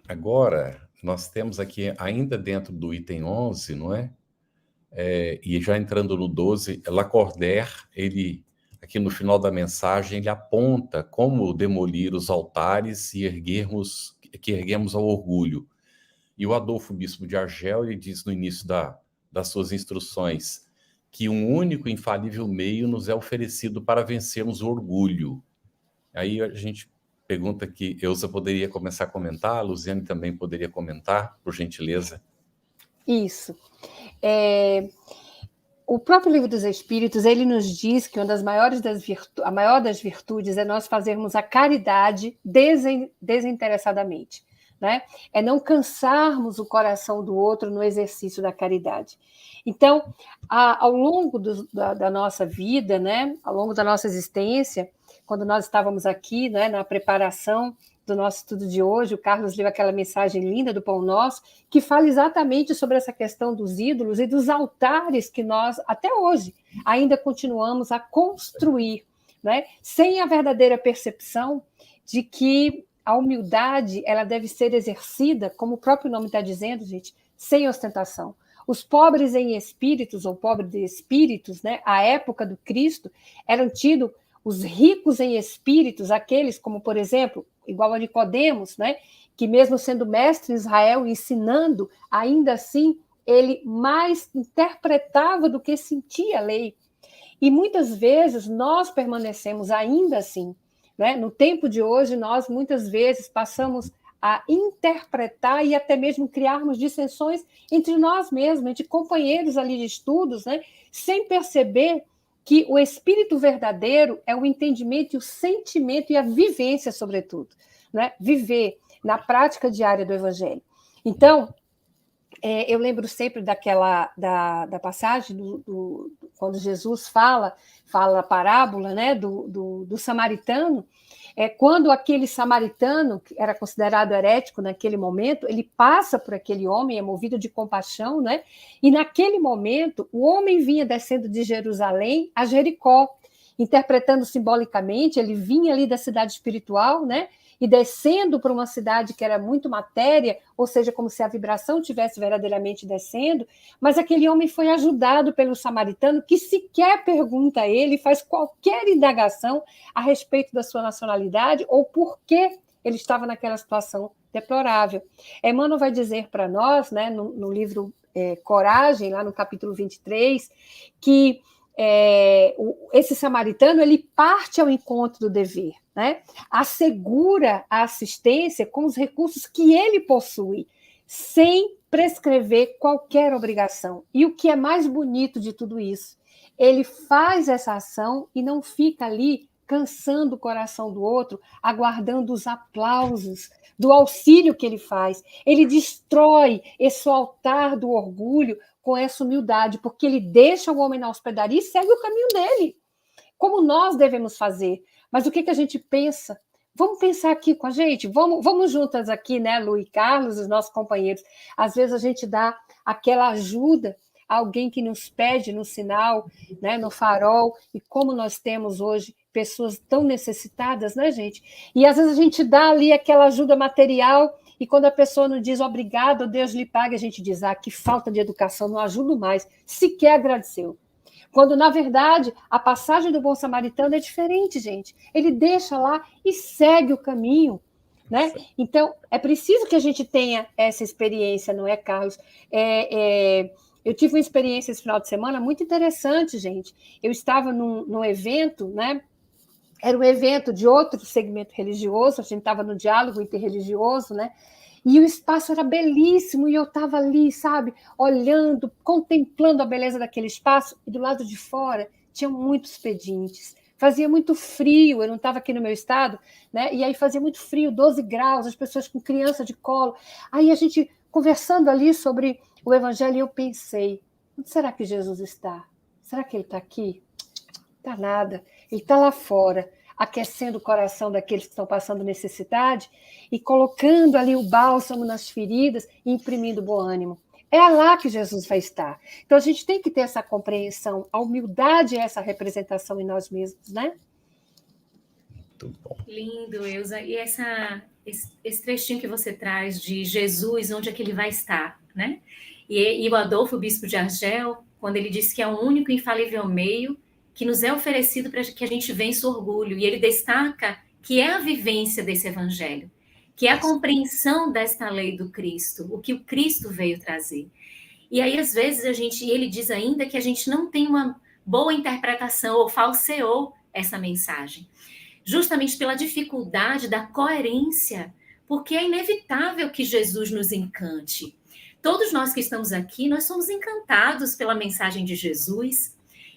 agora nós temos aqui, ainda dentro do item 11, não é? E já entrando no 12, Lacordaire, ele, aqui no final da mensagem, ele aponta como demolir os altares e erguemos ao orgulho. E o Adolfo Bispo de Argel, ele diz no início das suas instruções que um único infalível meio nos é oferecido para vencermos o orgulho. Aí a gente pergunta que Elza poderia começar a comentar, a Luziane também poderia comentar, por gentileza. Isso. O próprio Livro dos Espíritos, ele nos diz que a maior das virtudes é nós fazermos a caridade desinteressadamente, né? É não cansarmos o coração do outro no exercício da caridade. Então, ao longo da nossa vida, né? Ao longo da nossa existência, quando nós estávamos aqui, né, na preparação do nosso estudo de hoje, o Carlos leu aquela mensagem linda do Pão Nosso, que fala exatamente sobre essa questão dos ídolos e dos altares que nós, até hoje, ainda continuamos a construir, né? Sem a verdadeira percepção de que a humildade ela deve ser exercida, como o próprio nome está dizendo, gente, sem ostentação. Os pobres em espíritos, ou pobres de espíritos, né, à época do Cristo, eram tidos os ricos em espíritos, aqueles como, por exemplo, igual a Nicodemos, né, que mesmo sendo mestre em Israel, ensinando, ainda assim, ele mais interpretava do que sentia a lei. E muitas vezes nós permanecemos ainda assim, né? No tempo de hoje, nós muitas vezes passamos a interpretar e até mesmo criarmos dissensões entre nós mesmos, entre companheiros ali de estudos, né? Sem perceber que o espírito verdadeiro é o entendimento e o sentimento e a vivência, sobretudo, né? Viver na prática diária do Evangelho. Então, eu lembro sempre da passagem quando Jesus fala a parábola, né, do samaritano, quando aquele samaritano, que era considerado herético naquele momento, ele passa por aquele homem, é movido de compaixão, né, e naquele momento o homem vinha descendo de Jerusalém a Jericó, interpretando simbolicamente, ele vinha ali da cidade espiritual, né, e descendo para uma cidade que era muito matéria, ou seja, como se a vibração estivesse verdadeiramente descendo, mas aquele homem foi ajudado pelo samaritano, que sequer pergunta a ele, faz qualquer indagação a respeito da sua nacionalidade ou por que ele estava naquela situação deplorável. Emmanuel vai dizer para nós, né, no livro coragem, lá no capítulo 23, que esse samaritano ele parte ao encontro do dever, né? Assegura a assistência com os recursos que ele possui, sem prescrever qualquer obrigação. E o que é mais bonito de tudo isso, ele faz essa ação e não fica ali cansando o coração do outro, aguardando os aplausos do auxílio que ele faz. Ele destrói esse altar do orgulho com essa humildade, porque ele deixa o homem na hospedaria e segue o caminho dele, como nós devemos fazer. Mas o que a gente pensa? Vamos pensar aqui com a gente, vamos juntas aqui, né, Lu e Carlos, os nossos companheiros. Às vezes a gente dá aquela ajuda a alguém que nos pede no sinal, né, no farol, e como nós temos hoje pessoas tão necessitadas, né, gente? E às vezes a gente dá ali aquela ajuda material, e quando a pessoa não diz obrigado, Deus lhe pague, a gente diz, que falta de educação, não ajudo mais, sequer agradeceu. Quando, na verdade, a passagem do bom samaritano é diferente, gente. Ele deixa lá e segue o caminho, né? Então, é preciso que a gente tenha essa experiência, não é, Carlos? Eu tive uma experiência esse final de semana muito interessante, gente. Eu estava num evento, né? Era um evento de outro segmento religioso, a gente estava no diálogo interreligioso, né? E o espaço era belíssimo, e eu estava ali, sabe, olhando, contemplando a beleza daquele espaço, e do lado de fora tinha muitos pedintes. Fazia muito frio, eu não estava aqui no meu estado, né? E aí fazia muito frio, 12 graus, as pessoas com criança de colo. Aí a gente conversando ali sobre o Evangelho, e eu pensei, onde será que Jesus está? Será que ele está aqui? Está nada, ele está lá fora, aquecendo o coração daqueles que estão passando necessidade e colocando ali o bálsamo nas feridas e imprimindo bom ânimo. É lá que Jesus vai estar. Então, a gente tem que ter essa compreensão. A humildade é essa representação em nós mesmos, né? Muito bom. Lindo, Elza. E esse trechinho que você traz de Jesus, onde é que ele vai estar, né? E o Adolfo, bispo de Argel, quando ele diz que é o único infalível meio que nos é oferecido para que a gente vença o orgulho. E ele destaca que é a vivência desse evangelho, que é a compreensão desta lei do Cristo, o que o Cristo veio trazer. E aí, às vezes, ele diz ainda que a gente não tem uma boa interpretação ou falseou essa mensagem, justamente pela dificuldade da coerência, porque é inevitável que Jesus nos encante. Todos nós que estamos aqui, nós somos encantados pela mensagem de Jesus,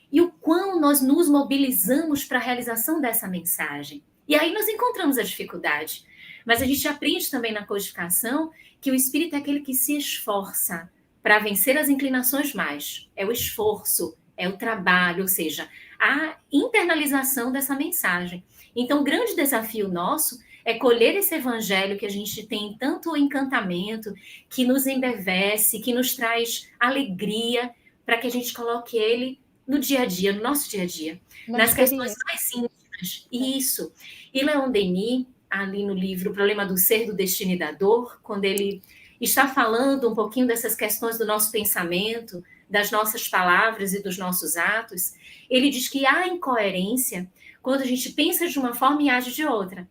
e o quão nós nos mobilizamos para a realização dessa mensagem. E aí nós encontramos a dificuldade. Mas a gente aprende também na codificação que o Espírito é aquele que se esforça para vencer as inclinações mais. É o esforço, é o trabalho, ou seja, a internalização dessa mensagem. Então, o grande desafio nosso é colher esse evangelho que a gente tem tanto encantamento, que nos embevece, que nos traz alegria, para que a gente coloque ele no dia a dia, no nosso dia a dia, nas questões mais íntimas. Isso. E Leon Denis, ali no livro O Problema do Ser, do Destino e da Dor, quando ele está falando um pouquinho dessas questões do nosso pensamento, das nossas palavras e dos nossos atos, ele diz que há incoerência quando a gente pensa de uma forma e age de outra.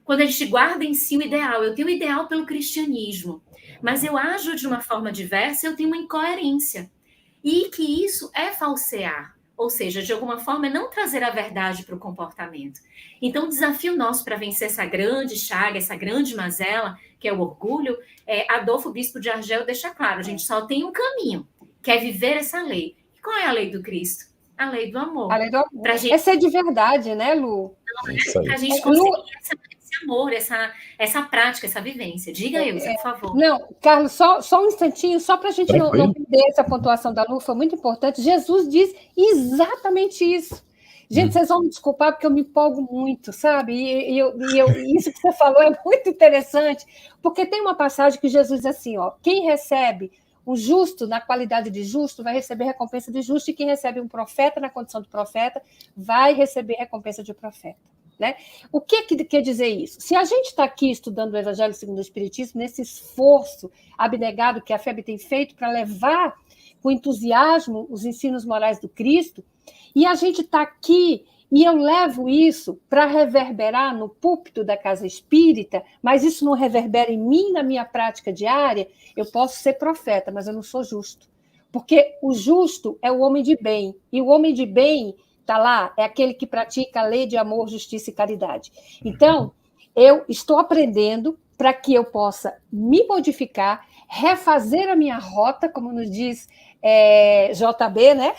Quando a gente guarda em si o ideal, eu tenho o ideal pelo cristianismo, mas eu ajo de uma forma diversa, eu tenho uma incoerência. E que isso é falsear, ou seja, de alguma forma é não trazer a verdade para o comportamento. Então, o desafio nosso para vencer essa grande chaga, essa grande mazela, que é o orgulho, Adolfo, bispo de Argel, deixa claro, a gente só tem um caminho, que é viver essa lei. E qual é a lei do Cristo? A lei do amor. A lei do amor. Essa é de verdade, né, Lu? Para a gente conseguir esse amor, essa prática, essa vivência. Diga, Elza, por favor. Não, Carlos, só um instantinho, só para a gente não perder essa pontuação da Lu, foi muito importante. Jesus diz exatamente isso. Gente, vocês vão me desculpar porque eu me empolgo muito, sabe? E isso que você falou é muito interessante, porque tem uma passagem que Jesus diz assim, ó, quem recebe o justo, na qualidade de justo, vai receber recompensa de justo, e quem recebe um profeta na condição de profeta vai receber recompensa de profeta. Né? O que quer dizer isso? Se a gente está aqui estudando o Evangelho segundo o Espiritismo, nesse esforço abnegado que a FEB tem feito para levar com entusiasmo os ensinos morais do Cristo, e a gente está aqui e eu levo isso para reverberar no púlpito da casa espírita, mas isso não reverbera em mim, na minha prática diária, eu posso ser profeta, mas eu não sou justo. Porque o justo é o homem de bem, e o homem de bem, está lá, é aquele que pratica a lei de amor, justiça e caridade. Então, eu estou aprendendo para que eu possa me modificar, refazer a minha rota, como nos diz JB, né?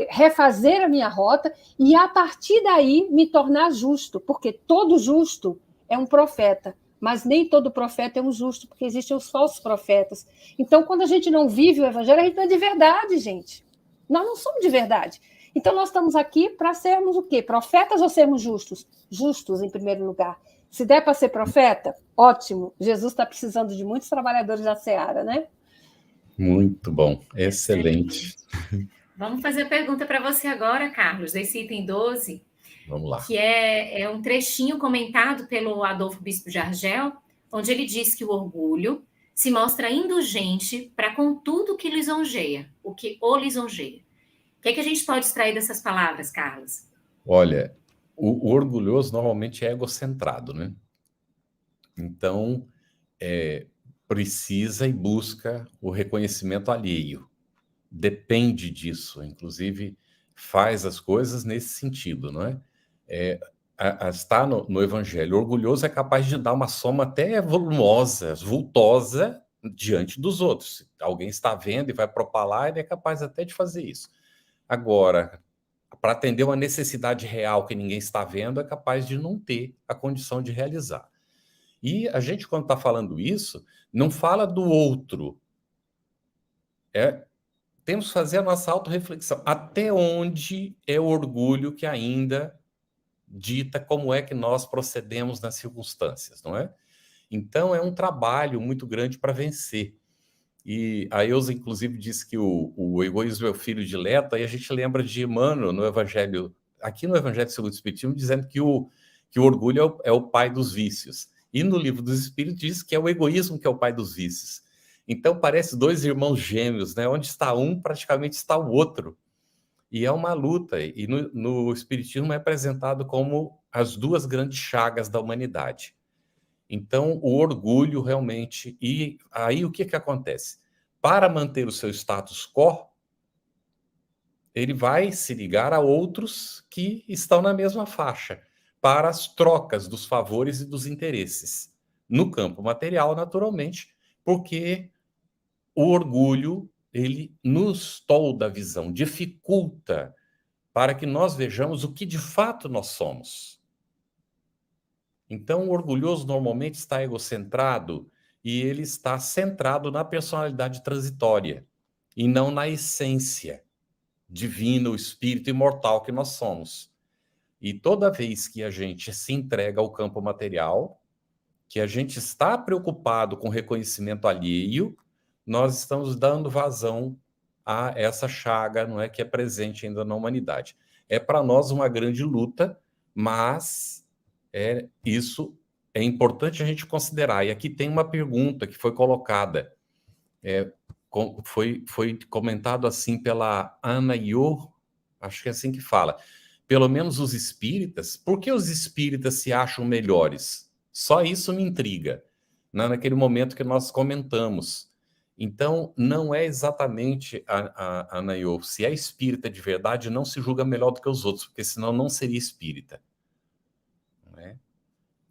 Refazer a minha rota e, a partir daí, me tornar justo, porque todo justo é um profeta, mas nem todo profeta é um justo, porque existem os falsos profetas. Então, quando a gente não vive o evangelho, a gente não é de verdade, gente. Nós não somos de verdade. Então, nós estamos aqui para sermos o quê? Profetas ou sermos justos? Justos, em primeiro lugar. Se der para ser profeta, ótimo. Jesus está precisando de muitos trabalhadores da seara, né? Muito bom, excelente. Vamos fazer a pergunta para você agora, Carlos, desse item 12. Vamos lá. Que é um trechinho comentado pelo Adolfo Bispo de Argel, onde ele diz que o orgulho se mostra indulgente para com tudo que lisonjeia, o que o lisonjeia. O que é que a gente pode extrair dessas palavras, Carlos? Olha, o orgulhoso normalmente é egocentrado, né? Então, precisa e busca o reconhecimento alheio. Depende disso, inclusive faz as coisas nesse sentido, não é? Está no Evangelho. O orgulhoso é capaz de dar uma soma até volumosa, vultosa, diante dos outros. Alguém está vendo e vai propalar, ele é capaz até de fazer isso. Agora, para atender uma necessidade real que ninguém está vendo, é capaz de não ter a condição de realizar. E a gente, quando está falando isso, não fala do outro. Temos que fazer a nossa autorreflexão. Até onde é o orgulho que ainda dita como é que nós procedemos nas circunstâncias, não é? Então, é um trabalho muito grande para vencer. E a Eusa, inclusive, disse que o egoísmo é o filho dileto, aí a gente lembra de Emmanuel no Evangelho, aqui no Evangelho segundo o Espiritismo, dizendo que o orgulho é o pai dos vícios. E no Livro dos Espíritos diz que é o egoísmo que é o pai dos vícios. Então, parece dois irmãos gêmeos, né? Onde está um, praticamente está o outro. E é uma luta. E no Espiritismo é apresentado como as duas grandes chagas da humanidade. Então, o orgulho realmente... E aí, o que acontece? Para manter o seu status quo, ele vai se ligar a outros que estão na mesma faixa, para as trocas dos favores e dos interesses. No campo material, naturalmente, porque o orgulho, ele nos tolda a visão, dificulta para que nós vejamos o que de fato nós somos. Então, o orgulhoso normalmente está egocentrado e ele está centrado na personalidade transitória e não na essência divina, o espírito imortal que nós somos. E toda vez que a gente se entrega ao campo material, que a gente está preocupado com o reconhecimento alheio, nós estamos dando vazão a essa chaga, não é, que é presente ainda na humanidade. É para nós uma grande luta, mas isso é importante a gente considerar. E aqui tem uma pergunta que foi colocada, foi comentado assim pela Ana Ior, acho que é assim que fala. Pelo menos os espíritas, por que os espíritas se acham melhores? Só isso me intriga, né? Naquele momento que nós comentamos. Então, não é exatamente, Ana Ior, se é espírita de verdade, não se julga melhor do que os outros, porque senão não seria espírita. Né?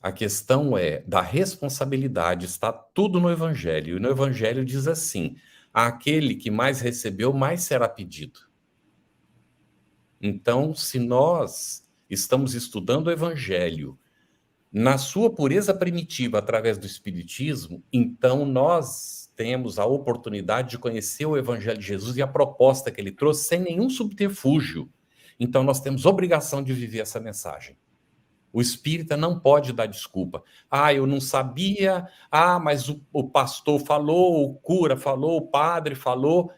A questão é da responsabilidade, está tudo no Evangelho. E no Evangelho diz assim: aquele que mais recebeu, mais será pedido. Então, se nós estamos estudando o Evangelho na sua pureza primitiva através do Espiritismo, então nós temos a oportunidade de conhecer o Evangelho de Jesus e a proposta que ele trouxe sem nenhum subterfúgio. Então nós temos obrigação de viver essa mensagem. O espírita não pode dar desculpa. Eu não sabia, mas o pastor falou, o cura falou, o padre falou.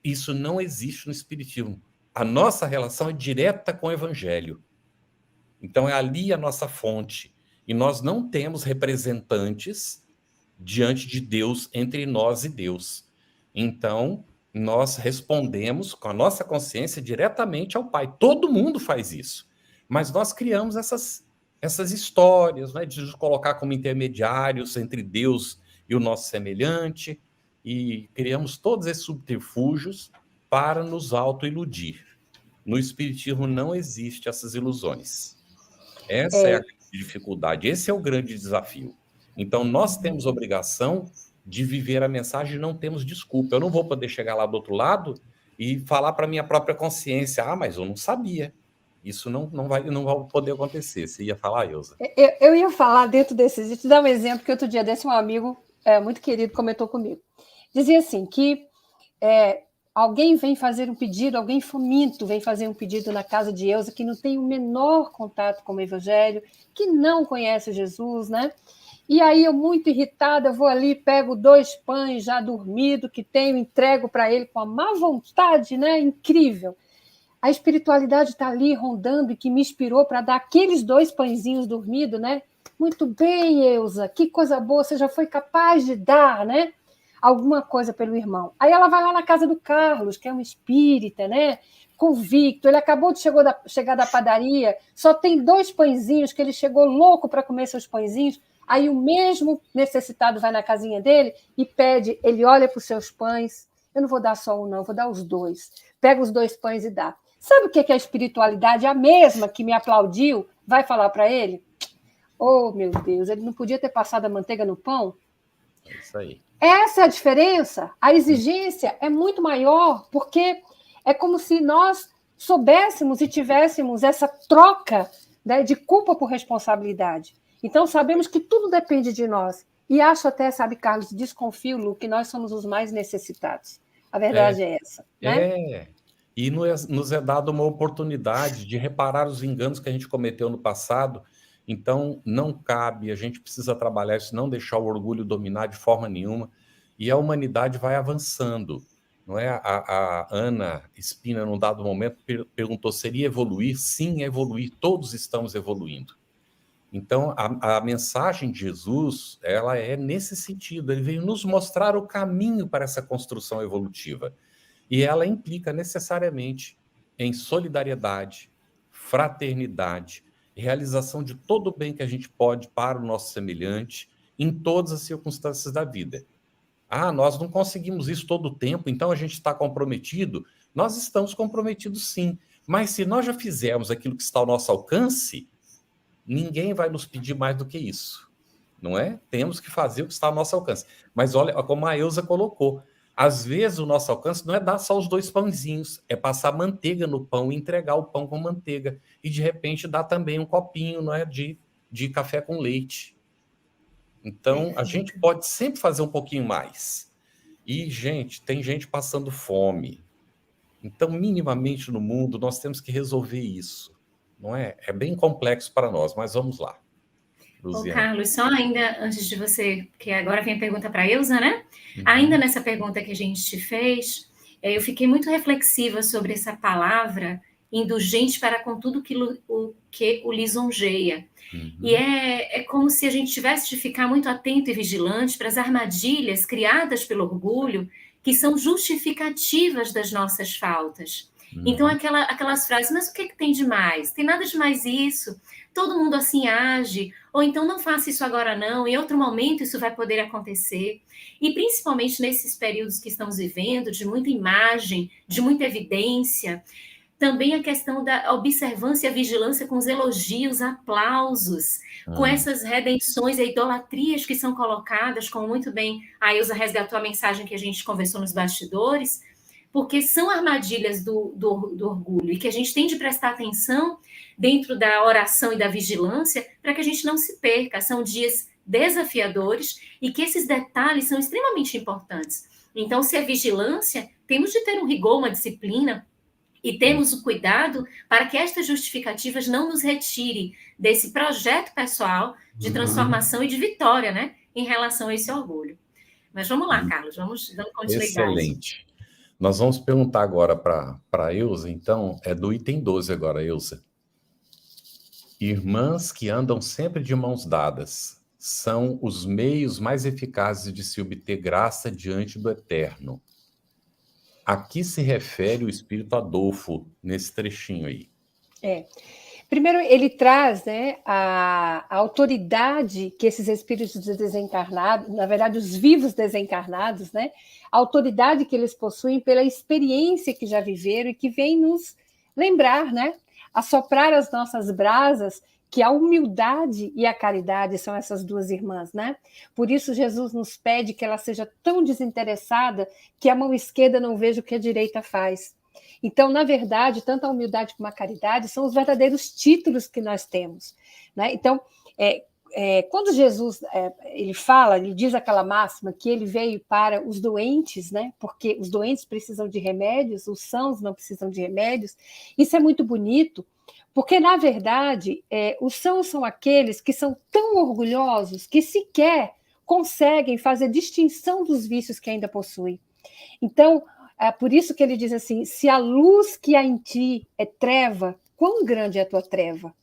Isso não existe no Espiritismo. A nossa relação é direta com o Evangelho. Então é ali a nossa fonte. E nós não temos representantes diante de Deus, entre nós e Deus. Então, nós respondemos com a nossa consciência diretamente ao Pai. Todo mundo faz isso. Mas nós criamos essas histórias, né, de nos colocar como intermediários entre Deus e o nosso semelhante. e criamos todos esses subterfúgios para nos autoiludir. No Espiritismo não existe essas ilusões. Essa é a dificuldade, esse é o grande desafio. Então, nós temos obrigação de viver a mensagem e não temos desculpa. Eu não vou poder chegar lá do outro lado e falar para a minha própria consciência, mas eu não sabia. Isso não vai poder acontecer. Você ia falar, Ilza? Eu ia falar dentro desses, e te dar um exemplo que outro dia desse um amigo muito querido comentou comigo. Dizia assim, que alguém vem fazer um pedido, alguém faminto vem fazer um pedido na casa de Ilza, que não tem o menor contato com o Evangelho, que não conhece Jesus, né? E aí eu, muito irritada, vou ali, pego 2 pães já dormido que tenho, entrego para ele com a má vontade, né? Incrível. A espiritualidade está ali rondando e que me inspirou para dar aqueles 2 pãezinhos dormidos, né? Muito bem, Ilza, que coisa boa, você já foi capaz de dar, né? Alguma coisa pelo irmão. Aí ela vai lá na casa do Carlos, que é um espírita, né? Convicto, ele acabou de chegar da padaria, só tem 2 pãezinhos, que ele chegou louco para comer seus pãezinhos. Aí o mesmo necessitado vai na casinha dele e pede, ele olha para os seus pães, eu não vou dar só um não, eu vou dar os 2. Pega os 2 pães e dá. Sabe o que a espiritualidade, a mesma que me aplaudiu, vai falar para ele? Oh, meu Deus, ele não podia ter passado a manteiga no pão? É isso aí. Essa é a diferença. A exigência é muito maior, porque é como se nós soubéssemos e tivéssemos essa troca, né, de culpa por responsabilidade. Então, sabemos que tudo depende de nós. E acho até, sabe, Carlos, desconfio, Lu, que nós somos os mais necessitados. A verdade é essa. Né? E nos é dada uma oportunidade de reparar os enganos que a gente cometeu no passado. Então, não cabe, a gente precisa trabalhar isso, não deixar o orgulho dominar de forma nenhuma. E a humanidade vai avançando. Não é? A Ana Espina, num dado momento, perguntou, seria evoluir? Sim, evoluir. Todos estamos evoluindo. Então, a mensagem de Jesus, ela é nesse sentido. Ele veio nos mostrar o caminho para essa construção evolutiva. E ela implica necessariamente em solidariedade, fraternidade, realização de todo o bem que a gente pode para o nosso semelhante em todas as circunstâncias da vida. Nós não conseguimos isso todo o tempo, então a gente está comprometido. Nós estamos comprometidos sim, mas se nós já fizermos aquilo que está ao nosso alcance, ninguém vai nos pedir mais do que isso, não é? Temos que fazer o que está ao nosso alcance. Mas olha como a Ilza colocou, às vezes o nosso alcance não é dar só os 2 pãezinhos, é passar manteiga no pão e entregar o pão com manteiga. E de repente dar também um copinho, não é, de café com leite. Então, a gente pode sempre fazer um pouquinho mais. E, gente, tem gente passando fome. Então, minimamente no mundo, nós temos que resolver isso. Não é? É bem complexo para nós, mas vamos lá. Ô, Carlos, só ainda antes de você, que agora vem a pergunta para a Ilza, né? Ainda nessa pergunta que a gente te fez, eu fiquei muito reflexiva sobre essa palavra indulgente para com tudo que o lisonjeia. E é como se a gente tivesse de ficar muito atento e vigilante para as armadilhas criadas pelo orgulho, que são justificativas das nossas faltas. Então, aquelas frases, mas o que tem de mais? Tem nada de mais isso. Todo mundo assim age. Ou então, não faça isso agora não. Em outro momento, isso vai poder acontecer. E, principalmente nesses períodos que estamos vivendo, de muita imagem, de muita evidência, também a questão da observância e a vigilância com os elogios, aplausos, com essas redenções e idolatrias que são colocadas, como muito bem a Ilza resgatou a mensagem que a gente conversou nos bastidores, porque são armadilhas do orgulho e que a gente tem de prestar atenção dentro da oração e da vigilância para que a gente não se perca. São dias desafiadores e que esses detalhes são extremamente importantes. Então, se é vigilância, temos de ter um rigor, uma disciplina e temos o cuidado para que estas justificativas não nos retirem desse projeto pessoal de transformação e de vitória, né, em relação a esse orgulho. Mas vamos lá, Carlos, vamos dando continuidade. Excelente. Nós vamos perguntar agora para a Ilza, então, é do item 12 agora, Ilza. Irmãs que andam sempre de mãos dadas são os meios mais eficazes de se obter graça diante do Eterno. A que se refere o Espírito Adolfo nesse trechinho aí? Primeiro, ele traz, né, a autoridade que esses espíritos desencarnados, na verdade, os vivos desencarnados, né, a autoridade que eles possuem pela experiência que já viveram e que vem nos lembrar, né, assoprar as nossas brasas, que a humildade e a caridade são essas duas irmãs, né? Por isso Jesus nos pede que ela seja tão desinteressada que a mão esquerda não veja o que a direita faz. Então, na verdade, tanto a humildade como a caridade são os verdadeiros títulos que nós temos, né? Então, quando Jesus ele diz aquela máxima que ele veio para os doentes, né? Porque os doentes precisam de remédios, os sãos não precisam de remédios. Isso é muito bonito, porque, na verdade, os sãos são aqueles que são tão orgulhosos que sequer conseguem fazer distinção dos vícios que ainda possuem. Então, é por isso que ele diz assim: se a luz que há em ti é treva, quão grande é a tua treva?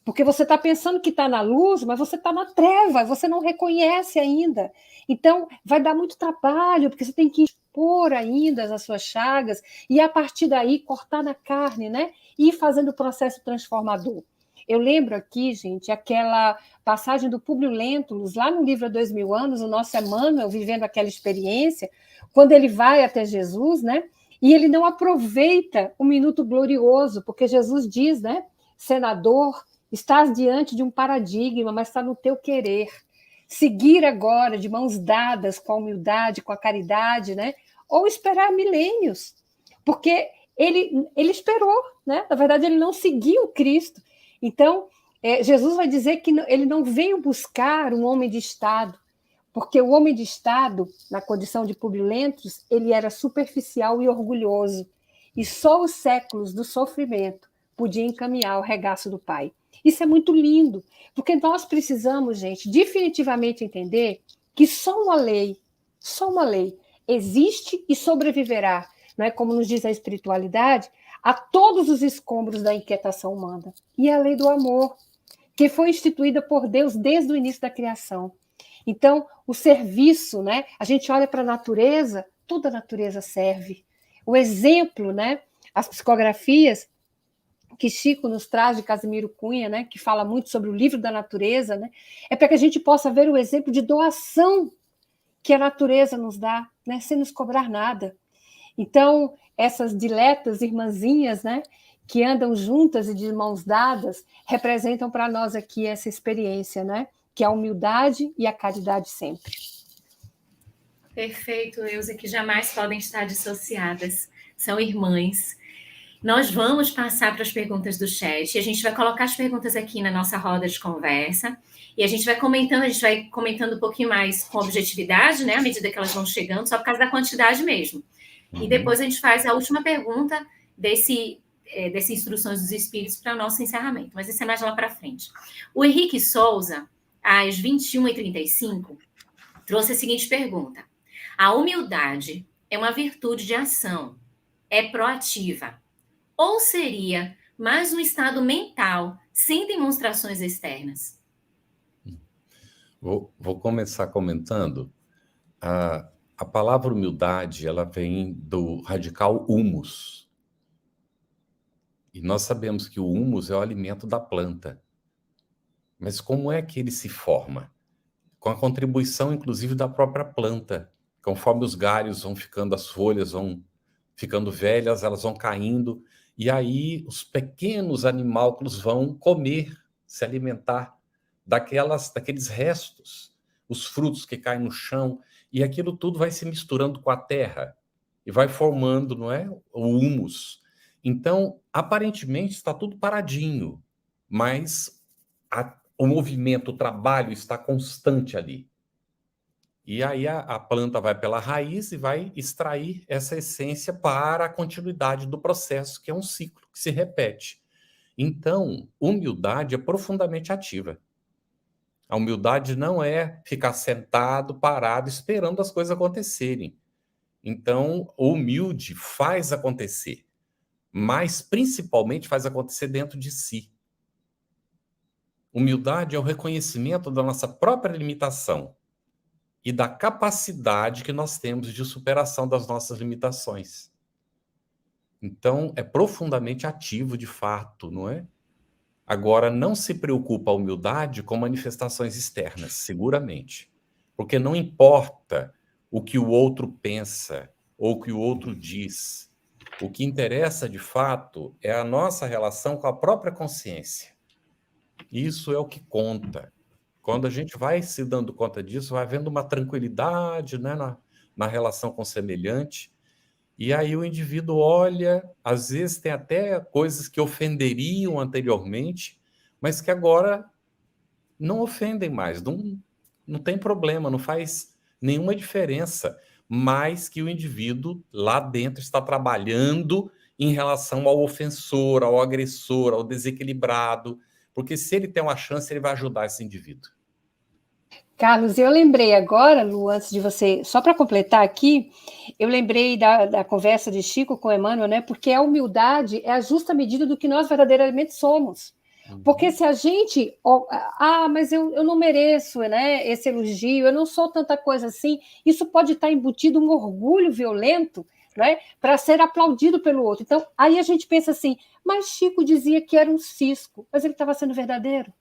Porque você está pensando que está na luz, mas você está na treva, você não reconhece ainda. Então, vai dar muito trabalho, porque você tem que expor ainda as suas chagas e, a partir daí, cortar na carne, né? E ir fazendo o processo transformador. Eu lembro aqui, gente, aquela passagem do Públio Lentulus, lá no livro Há 2000 anos, o nosso Emmanuel vivendo aquela experiência, quando ele vai até Jesus, né? E ele não aproveita o minuto glorioso, porque Jesus diz, né? Senador, estás diante de um paradigma, mas está no teu querer. Seguir agora de mãos dadas com a humildade, com a caridade, né? Ou esperar milênios, porque ele esperou, né? Na verdade, ele não seguiu Cristo. Então, Jesus vai dizer que ele não veio buscar um homem de Estado, porque o homem de Estado, na condição de Públio Lentulus, ele era superficial e orgulhoso, e só os séculos do sofrimento podiam encaminhar o regaço do Pai. Isso é muito lindo, porque nós precisamos, gente, definitivamente entender que só uma lei existe e sobreviverá, não é como nos diz a espiritualidade, a todos os escombros da inquietação humana. E é a lei do amor, que foi instituída por Deus desde o início da criação. Então, o serviço, né? A gente olha para a natureza, toda a natureza serve. O exemplo, né? As psicografias que Chico nos traz de Casimiro Cunha, né? Que fala muito sobre o livro da natureza, né? É para que a gente possa ver o exemplo de doação que a natureza nos dá, né? Sem nos cobrar nada. Então, essas diletas irmãzinhas, né? Que andam juntas e de mãos dadas, representam para nós aqui essa experiência, né? Que é a humildade e a caridade sempre. Perfeito, Eusa, que jamais podem estar dissociadas. São irmãs. Nós vamos passar para as perguntas do chat. A gente vai colocar as perguntas aqui na nossa roda de conversa. E a gente vai comentando um pouquinho mais com objetividade, né? À medida que elas vão chegando, só por causa da quantidade mesmo. E depois a gente faz a última pergunta desse Instruções dos Espíritos para o nosso encerramento. Mas isso é mais lá para frente. O Henrique Souza, às 21h35, trouxe a seguinte pergunta: a humildade é uma virtude de ação, é proativa, ou seria mais um estado mental sem demonstrações externas? Vou começar comentando. A palavra humildade, ela vem do radical humus. E nós sabemos que o humus é o alimento da planta. Mas como é que ele se forma? Com a contribuição, inclusive, da própria planta. Conforme os galhos vão ficando, as folhas vão ficando velhas, elas vão caindo, e aí os pequenos animálculos vão comer, se alimentar daqueles restos, os frutos que caem no chão, e aquilo tudo vai se misturando com a terra e vai formando, não é, o humus. Então, aparentemente, está tudo paradinho, mas o movimento, o trabalho está constante ali. E aí a planta vai pela raiz e vai extrair essa essência para a continuidade do processo, que é um ciclo que se repete. Então, humildade é profundamente ativa. A humildade não é ficar sentado, parado, esperando as coisas acontecerem. Então, o humilde faz acontecer, mas principalmente faz acontecer dentro de si. Humildade é o reconhecimento da nossa própria limitação e da capacidade que nós temos de superação das nossas limitações. Então, é profundamente ativo, de fato, não é? Agora, não se preocupa a humildade com manifestações externas, seguramente. Porque não importa o que o outro pensa ou o que o outro diz. O que interessa, de fato, é a nossa relação com a própria consciência. Isso é o que conta. Quando a gente vai se dando conta disso, vai havendo uma tranquilidade, né, na relação com o semelhante. E aí o indivíduo olha, às vezes tem até coisas que ofenderiam anteriormente, mas que agora não ofendem mais, não tem problema, não faz nenhuma diferença, mas que o indivíduo lá dentro está trabalhando em relação ao ofensor, ao agressor, ao desequilibrado, porque se ele tem uma chance, ele vai ajudar esse indivíduo. Carlos, eu lembrei agora, Lu, antes de você, só para completar aqui, eu lembrei da conversa de Chico com Emmanuel, né? Porque a humildade é a justa medida do que nós verdadeiramente somos. Porque se a gente... mas eu não mereço, né, esse elogio, eu não sou tanta coisa assim, isso pode estar embutido um orgulho violento, né, para ser aplaudido pelo outro. Então, aí a gente pensa assim, mas Chico dizia que era um cisco, mas ele estava sendo verdadeiro.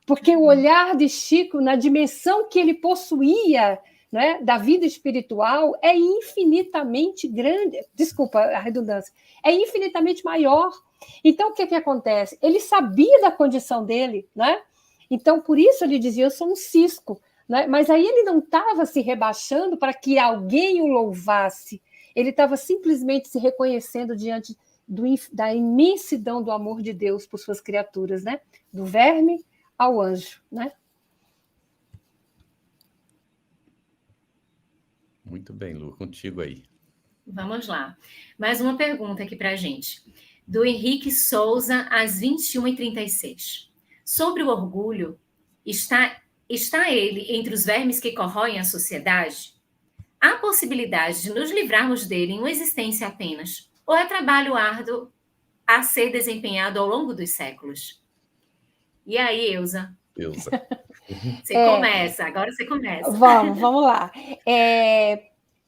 Porque o olhar de Chico, na dimensão que ele possuía, né, da vida espiritual, é infinitamente grande, desculpa a redundância, é infinitamente maior. Então, o que acontece? Ele sabia da condição dele, né? Então, por isso ele dizia, eu sou um cisco, né? Mas aí ele não estava se rebaixando para que alguém o louvasse, ele estava simplesmente se reconhecendo diante da imensidão do amor de Deus por suas criaturas, né? Do verme ao anjo, né? Muito bem, Lu, contigo aí. Vamos lá. Mais uma pergunta aqui para a gente. Do Henrique Souza, às 21h36. Sobre o orgulho, está ele entre os vermes que corroem a sociedade? Há possibilidade de nos livrarmos dele em uma existência apenas? Ou é trabalho árduo a ser desempenhado ao longo dos séculos? E aí, Eusa? Você começa, agora você começa. Vamos lá.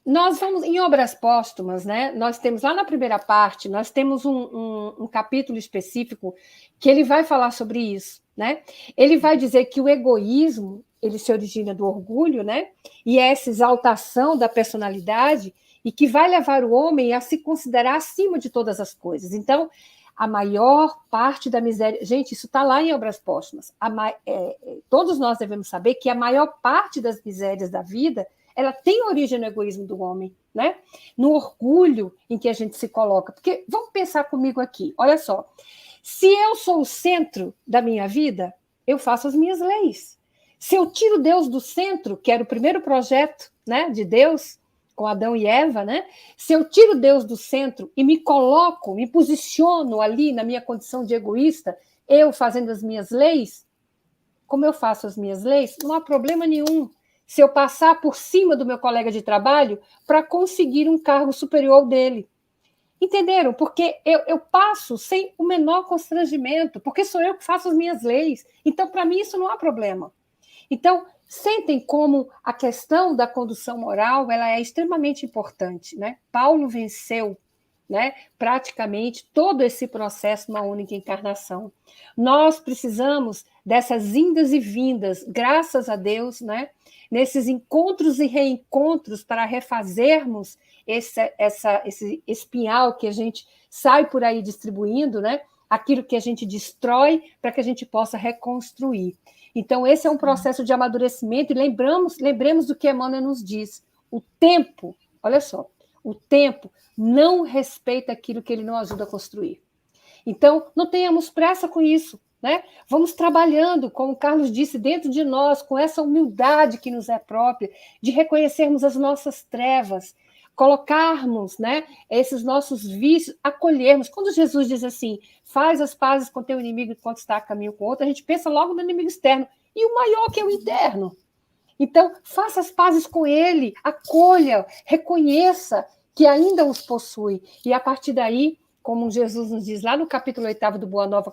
Nós vamos, em Obras Póstumas, né? Nós temos lá na primeira parte, nós temos um capítulo específico que ele vai falar sobre isso, né? Ele vai dizer que o egoísmo, ele se origina do orgulho, né? E é essa exaltação da personalidade e que vai levar o homem a se considerar acima de todas as coisas. Então, a maior parte da miséria... Gente, isso está lá em Obras Póstumas. Todos nós devemos saber que a maior parte das misérias da vida, ela tem origem no egoísmo do homem, né? No orgulho em que a gente se coloca. Porque, vamos pensar comigo aqui, olha só. Se eu sou o centro da minha vida, eu faço as minhas leis. Se eu tiro Deus do centro, que era o primeiro projeto, né, de Deus, com Adão e Eva, né? Se eu tiro Deus do centro e me coloco, me posiciono ali na minha condição de egoísta, eu fazendo as minhas leis, como eu faço as minhas leis, não há problema nenhum se eu passar por cima do meu colega de trabalho para conseguir um cargo superior ao dele. Entenderam? Porque eu passo sem o menor constrangimento, porque sou eu que faço as minhas leis. Então, para mim, isso não há problema. Então, sentem como a questão da condução moral ela é extremamente importante, né? Paulo venceu, né, praticamente todo esse processo numa única encarnação. Nós precisamos dessas indas e vindas, graças a Deus, né, nesses encontros e reencontros para refazermos esse espinhal que a gente sai por aí distribuindo, né, aquilo que a gente destrói para que a gente possa reconstruir. Então, esse é um processo de amadurecimento e lembremos do que Emmanuel nos diz. O tempo, olha só, o tempo não respeita aquilo que ele não ajuda a construir. Então, não tenhamos pressa com isso, né? Vamos trabalhando, como o Carlos disse, dentro de nós, com essa humildade que nos é própria, de reconhecermos as nossas trevas, colocarmos, né, esses nossos vícios, acolhermos. Quando Jesus diz assim, faz as pazes com teu inimigo enquanto está a caminho com outro, a gente pensa logo no inimigo externo, e o maior que é o interno. Então, faça as pazes com ele, acolha, reconheça que ainda os possui. E a partir daí, como Jesus nos diz lá no capítulo 8º do Boa Nova,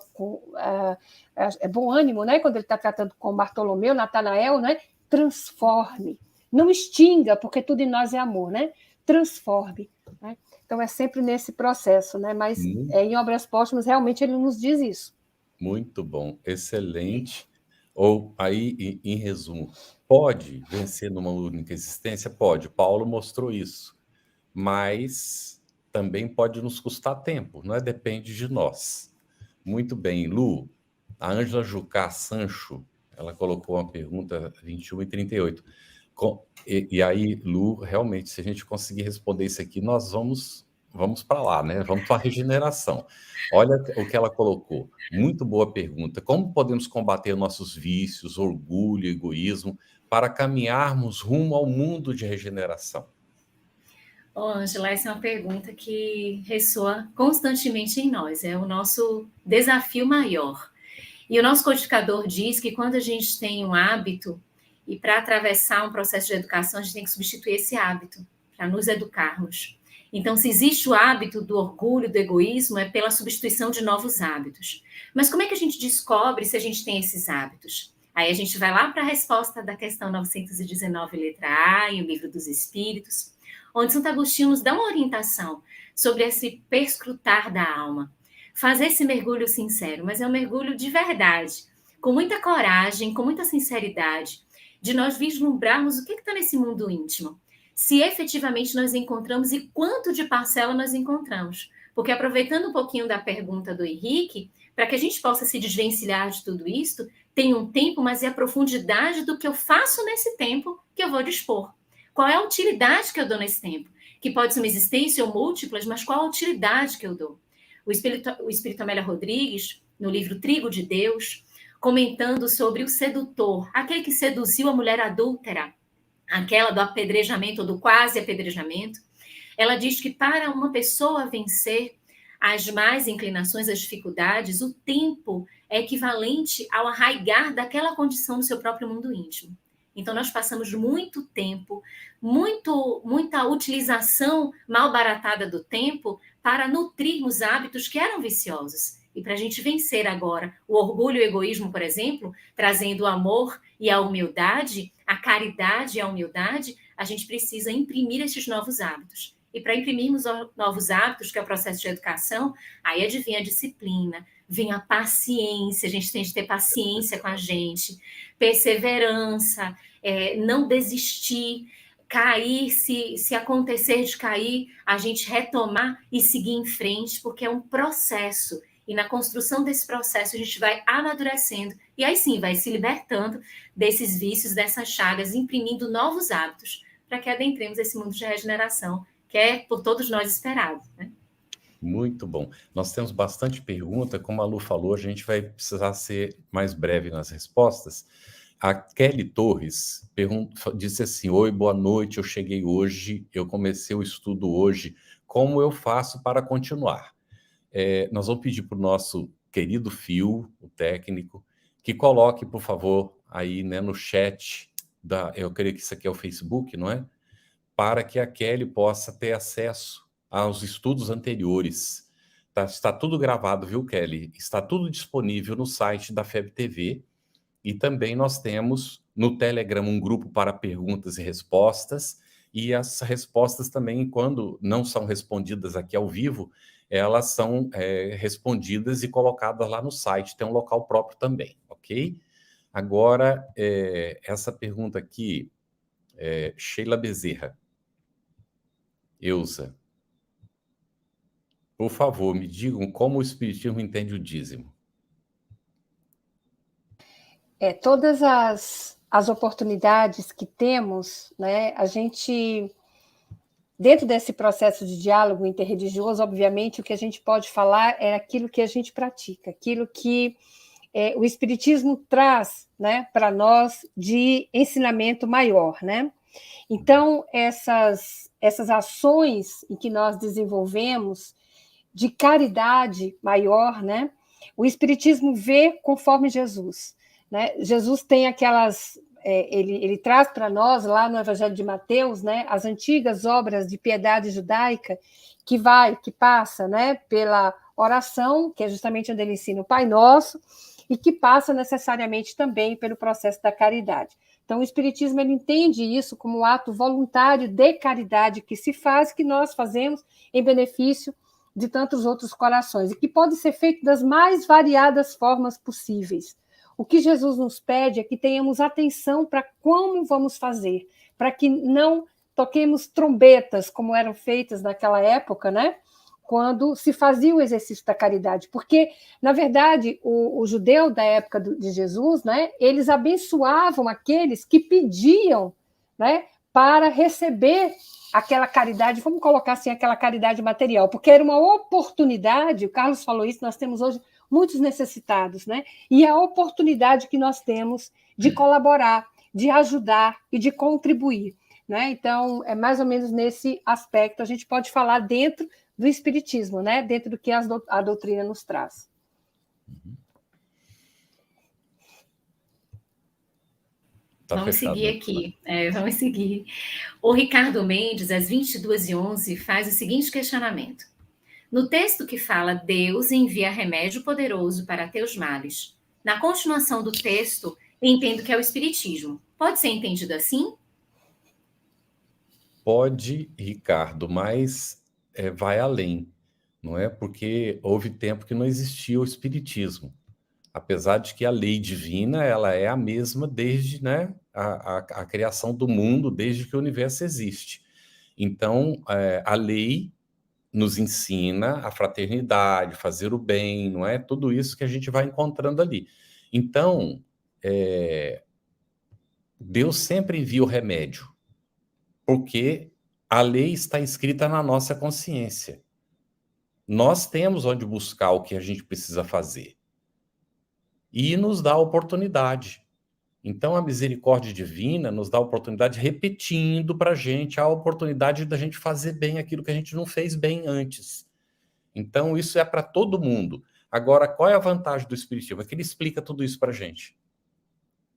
é bom ânimo, né? Quando ele está tratando com Bartolomeu, Natanael, né? Transforme. Não extinga, porque tudo em nós é amor, né? Transforme. Né? Então, é sempre nesse processo, né? Mas em Obras Póstumas, realmente, ele nos diz isso. Muito bom, excelente. Ou aí, em resumo, pode vencer numa única existência? Pode. Paulo mostrou isso, mas também pode nos custar tempo, não é? Depende de nós. Muito bem, Lu. A Ângela Jucá Sancho, ela colocou uma pergunta 21 e 38. E aí, Lu, realmente, se a gente conseguir responder isso aqui, nós vamos para lá, né? Vamos para a regeneração. Olha o que ela colocou. Muito boa pergunta. Como podemos combater nossos vícios, orgulho, egoísmo, para caminharmos rumo ao mundo de regeneração? Ângela, essa é uma pergunta que ressoa constantemente em nós, é o nosso desafio maior. E o nosso codificador diz que quando a gente tem um hábito, e para atravessar um processo de educação, a gente tem que substituir esse hábito, para nos educarmos. Então, se existe o hábito do orgulho, do egoísmo, é pela substituição de novos hábitos. Mas como é que a gente descobre se a gente tem esses hábitos? Aí a gente vai lá para a resposta da questão 919, letra A, em O Livro dos Espíritos, onde Santo Agostinho nos dá uma orientação sobre esse perscrutar da alma. Fazer esse mergulho sincero, mas é um mergulho de verdade, com muita coragem, com muita sinceridade, de nós vislumbrarmos o que está nesse mundo íntimo. Se efetivamente nós encontramos e quanto de parcela nós encontramos. Porque aproveitando um pouquinho da pergunta do Henrique, para que a gente possa se desvencilhar de tudo isso, tem um tempo, mas é a profundidade do que eu faço nesse tempo que eu vou dispor. Qual é a utilidade que eu dou nesse tempo? Que pode ser uma existência ou múltiplas, mas qual a utilidade que eu dou? O Espírito Amélia Rodrigues, no livro Trigo de Deus, comentando sobre o sedutor, aquele que seduziu a mulher adúltera, aquela do apedrejamento ou do quase apedrejamento, ela diz que para uma pessoa vencer as más inclinações, as dificuldades, o tempo é equivalente ao arraigar daquela condição no seu próprio mundo íntimo. Então, nós passamos muito tempo, muita utilização mal baratada do tempo para nutrirmos hábitos que eram viciosos. E para a gente vencer agora o orgulho e o egoísmo, por exemplo, trazendo o amor e a humildade, a caridade e a humildade, a gente precisa imprimir esses novos hábitos. E para imprimirmos novos hábitos, que é o processo de educação, aí advinha a disciplina, vem a paciência, a gente tem de ter paciência com a gente, perseverança, não desistir, cair, se acontecer de cair, a gente retomar e seguir em frente, porque é um processo. E na construção desse processo a gente vai amadurecendo e aí sim vai se libertando desses vícios, dessas chagas, imprimindo novos hábitos para que adentremos esse mundo de regeneração que é por todos nós esperado, né? Muito bom. Nós temos bastante pergunta, como a Lu falou, a gente vai precisar ser mais breve nas respostas. A Kelly Torres disse assim: oi, boa noite, eu cheguei hoje, eu comecei o estudo hoje, como eu faço para continuar? Nós vamos pedir para o nosso querido Phil, o técnico, que coloque, por favor, aí, né, no chat, eu creio que isso aqui é o Facebook, não é? Para que a Kelly possa ter acesso aos estudos anteriores. Está tudo gravado, viu, Kelly? Está tudo disponível no site da FEB TV. E também nós temos no Telegram um grupo para perguntas e respostas. E as respostas também, quando não são respondidas aqui ao vivo, elas são respondidas e colocadas lá no site. Tem um local próprio também, ok? Agora, essa pergunta aqui, Sheila Bezerra. Eusa, por favor, me digam como o Espiritismo entende o dízimo. Todas as oportunidades que temos, né, a gente, dentro desse processo de diálogo interreligioso, obviamente, o que a gente pode falar é aquilo que a gente pratica, aquilo que o Espiritismo traz, né, para nós de ensinamento maior, né? Então, essas ações em que nós desenvolvemos de caridade maior, né? O Espiritismo vê conforme Jesus, né? Jesus tem aquelas... ele traz para nós, lá no Evangelho de Mateus, né, as antigas obras de piedade judaica, que passa, né, pela oração, que é justamente onde ele ensina o Pai Nosso, e que passa necessariamente também pelo processo da caridade. Então, o Espiritismo ele entende isso como um ato voluntário de caridade que se faz, que nós fazemos em benefício de tantos outros corações, e que pode ser feito das mais variadas formas possíveis. O que Jesus nos pede é que tenhamos atenção para como vamos fazer, para que não toquemos trombetas, como eram feitas naquela época, né? Quando se fazia o exercício da caridade. Porque, na verdade, o judeu da época de Jesus, né, eles abençoavam aqueles que pediam, né, para receber aquela caridade, vamos colocar assim, aquela caridade material, porque era uma oportunidade, o Carlos falou isso, nós temos hoje muitos necessitados, né? E a oportunidade que nós temos de colaborar, de ajudar e de contribuir, né? Então, é mais ou menos nesse aspecto, a gente pode falar dentro do Espiritismo, né? Dentro do que a doutrina nos traz. Vamos seguir aqui, vamos seguir. O Ricardo Mendes, às 22h11, faz o seguinte questionamento. No texto que fala Deus envia remédio poderoso para teus males, na continuação do texto, entendo que é o Espiritismo. Pode ser entendido assim? Pode, Ricardo, mas vai além, não é? Porque houve tempo que não existia o Espiritismo. Apesar de que a lei divina ela é a mesma desde, né, a criação do mundo, desde que o universo existe. Então, a lei nos ensina a fraternidade, fazer o bem, não é? Tudo isso que a gente vai encontrando ali. Então, Deus sempre envia o remédio, porque a lei está escrita na nossa consciência. Nós temos onde buscar o que a gente precisa fazer. E nos dá a oportunidade. Então, a misericórdia divina nos dá a oportunidade, repetindo para a gente a oportunidade da gente fazer bem aquilo que a gente não fez bem antes. Então, isso é para todo mundo. Agora, qual é a vantagem do Espiritismo? É que ele explica tudo isso para a gente.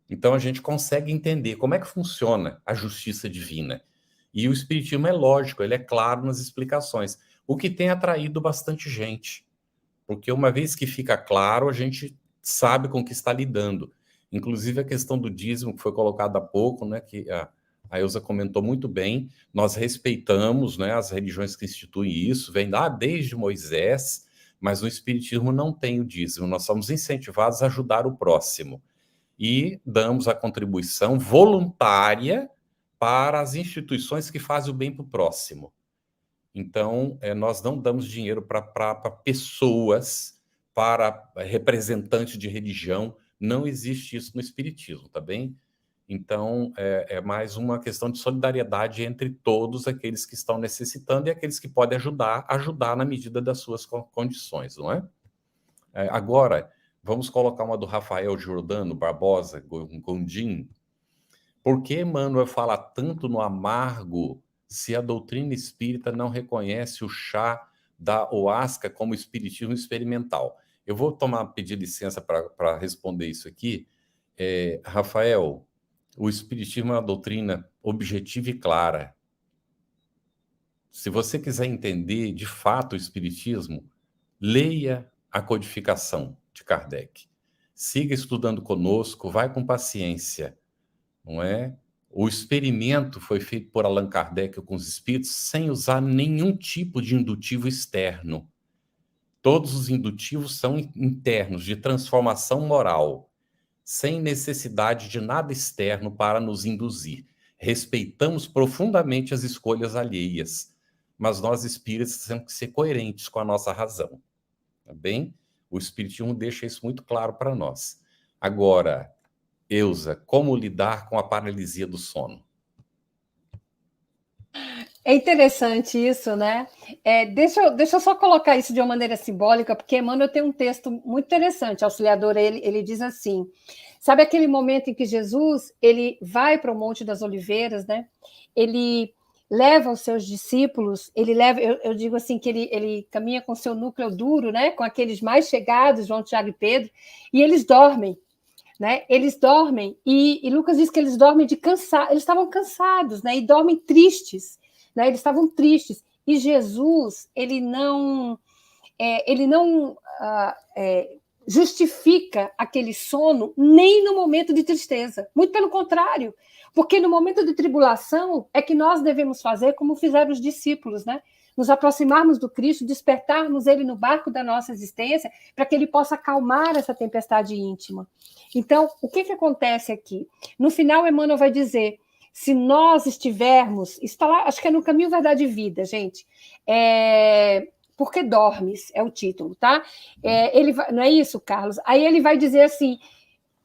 Então, a gente consegue entender como é que funciona a justiça divina. E o Espiritismo é lógico, ele é claro nas explicações, o que tem atraído bastante gente. Porque uma vez que fica claro, a gente sabe com o que está lidando. Inclusive a questão do dízimo, que foi colocada há pouco, né, que a Elza comentou muito bem, nós respeitamos, né, as religiões que instituem isso, vem lá desde Moisés, mas o Espiritismo não tem o dízimo, nós somos incentivados a ajudar o próximo. E damos a contribuição voluntária para as instituições que fazem o bem para o próximo. Então, nós não damos dinheiro para pessoas, para representantes de religião, não existe isso no Espiritismo, tá bem? Então, é mais uma questão de solidariedade entre todos aqueles que estão necessitando e aqueles que podem ajudar na medida das suas condições, não é? Agora, vamos colocar uma do Rafael Giordano Barbosa Gondim. Por que Emmanuel fala tanto no amargo se a doutrina espírita não reconhece o chá da ayahuasca como espiritismo experimental? Eu vou pedir licença para responder isso aqui. Rafael, o espiritismo é uma doutrina objetiva e clara. Se você quiser entender de fato o espiritismo, leia a codificação de Kardec. Siga estudando conosco, vai com paciência, não é? O experimento foi feito por Allan Kardec com os espíritos sem usar nenhum tipo de indutivo externo. Todos os indutivos são internos, de transformação moral, sem necessidade de nada externo para nos induzir. Respeitamos profundamente as escolhas alheias, mas nós espíritas temos que ser coerentes com a nossa razão. Tá bem? O Espiritismo deixa isso muito claro para nós. Agora, Elza, como lidar com a paralisia do sono? É interessante isso, né? Deixa eu só colocar isso de uma maneira simbólica, porque Emmanuel tem um texto muito interessante, Auxiliadora, ele diz assim, sabe aquele momento em que Jesus ele vai para o Monte das Oliveiras, né? Ele leva os seus discípulos, ele leva, eu digo assim, que ele caminha com seu núcleo duro, né? Com aqueles mais chegados, João, Tiago e Pedro, e eles dormem. Né? Eles dormem, e Lucas diz que eles dormem de cansado, eles estavam cansados, né? E dormem tristes, né? Eles estavam tristes, e Jesus, ele não justifica aquele sono nem no momento de tristeza. Muito pelo contrário, porque no momento de tribulação é que nós devemos fazer como fizeram os discípulos, né? Nos aproximarmos do Cristo, despertarmos ele no barco da nossa existência, para que ele possa acalmar essa tempestade íntima. Então, o que acontece aqui? No final, Emmanuel vai dizer, se nós estivermos, está lá, acho que é no Caminho, Verdade e Vida, gente, Porque Dormes, é o título, tá? Ele vai, não é isso, Carlos? Aí ele vai dizer assim,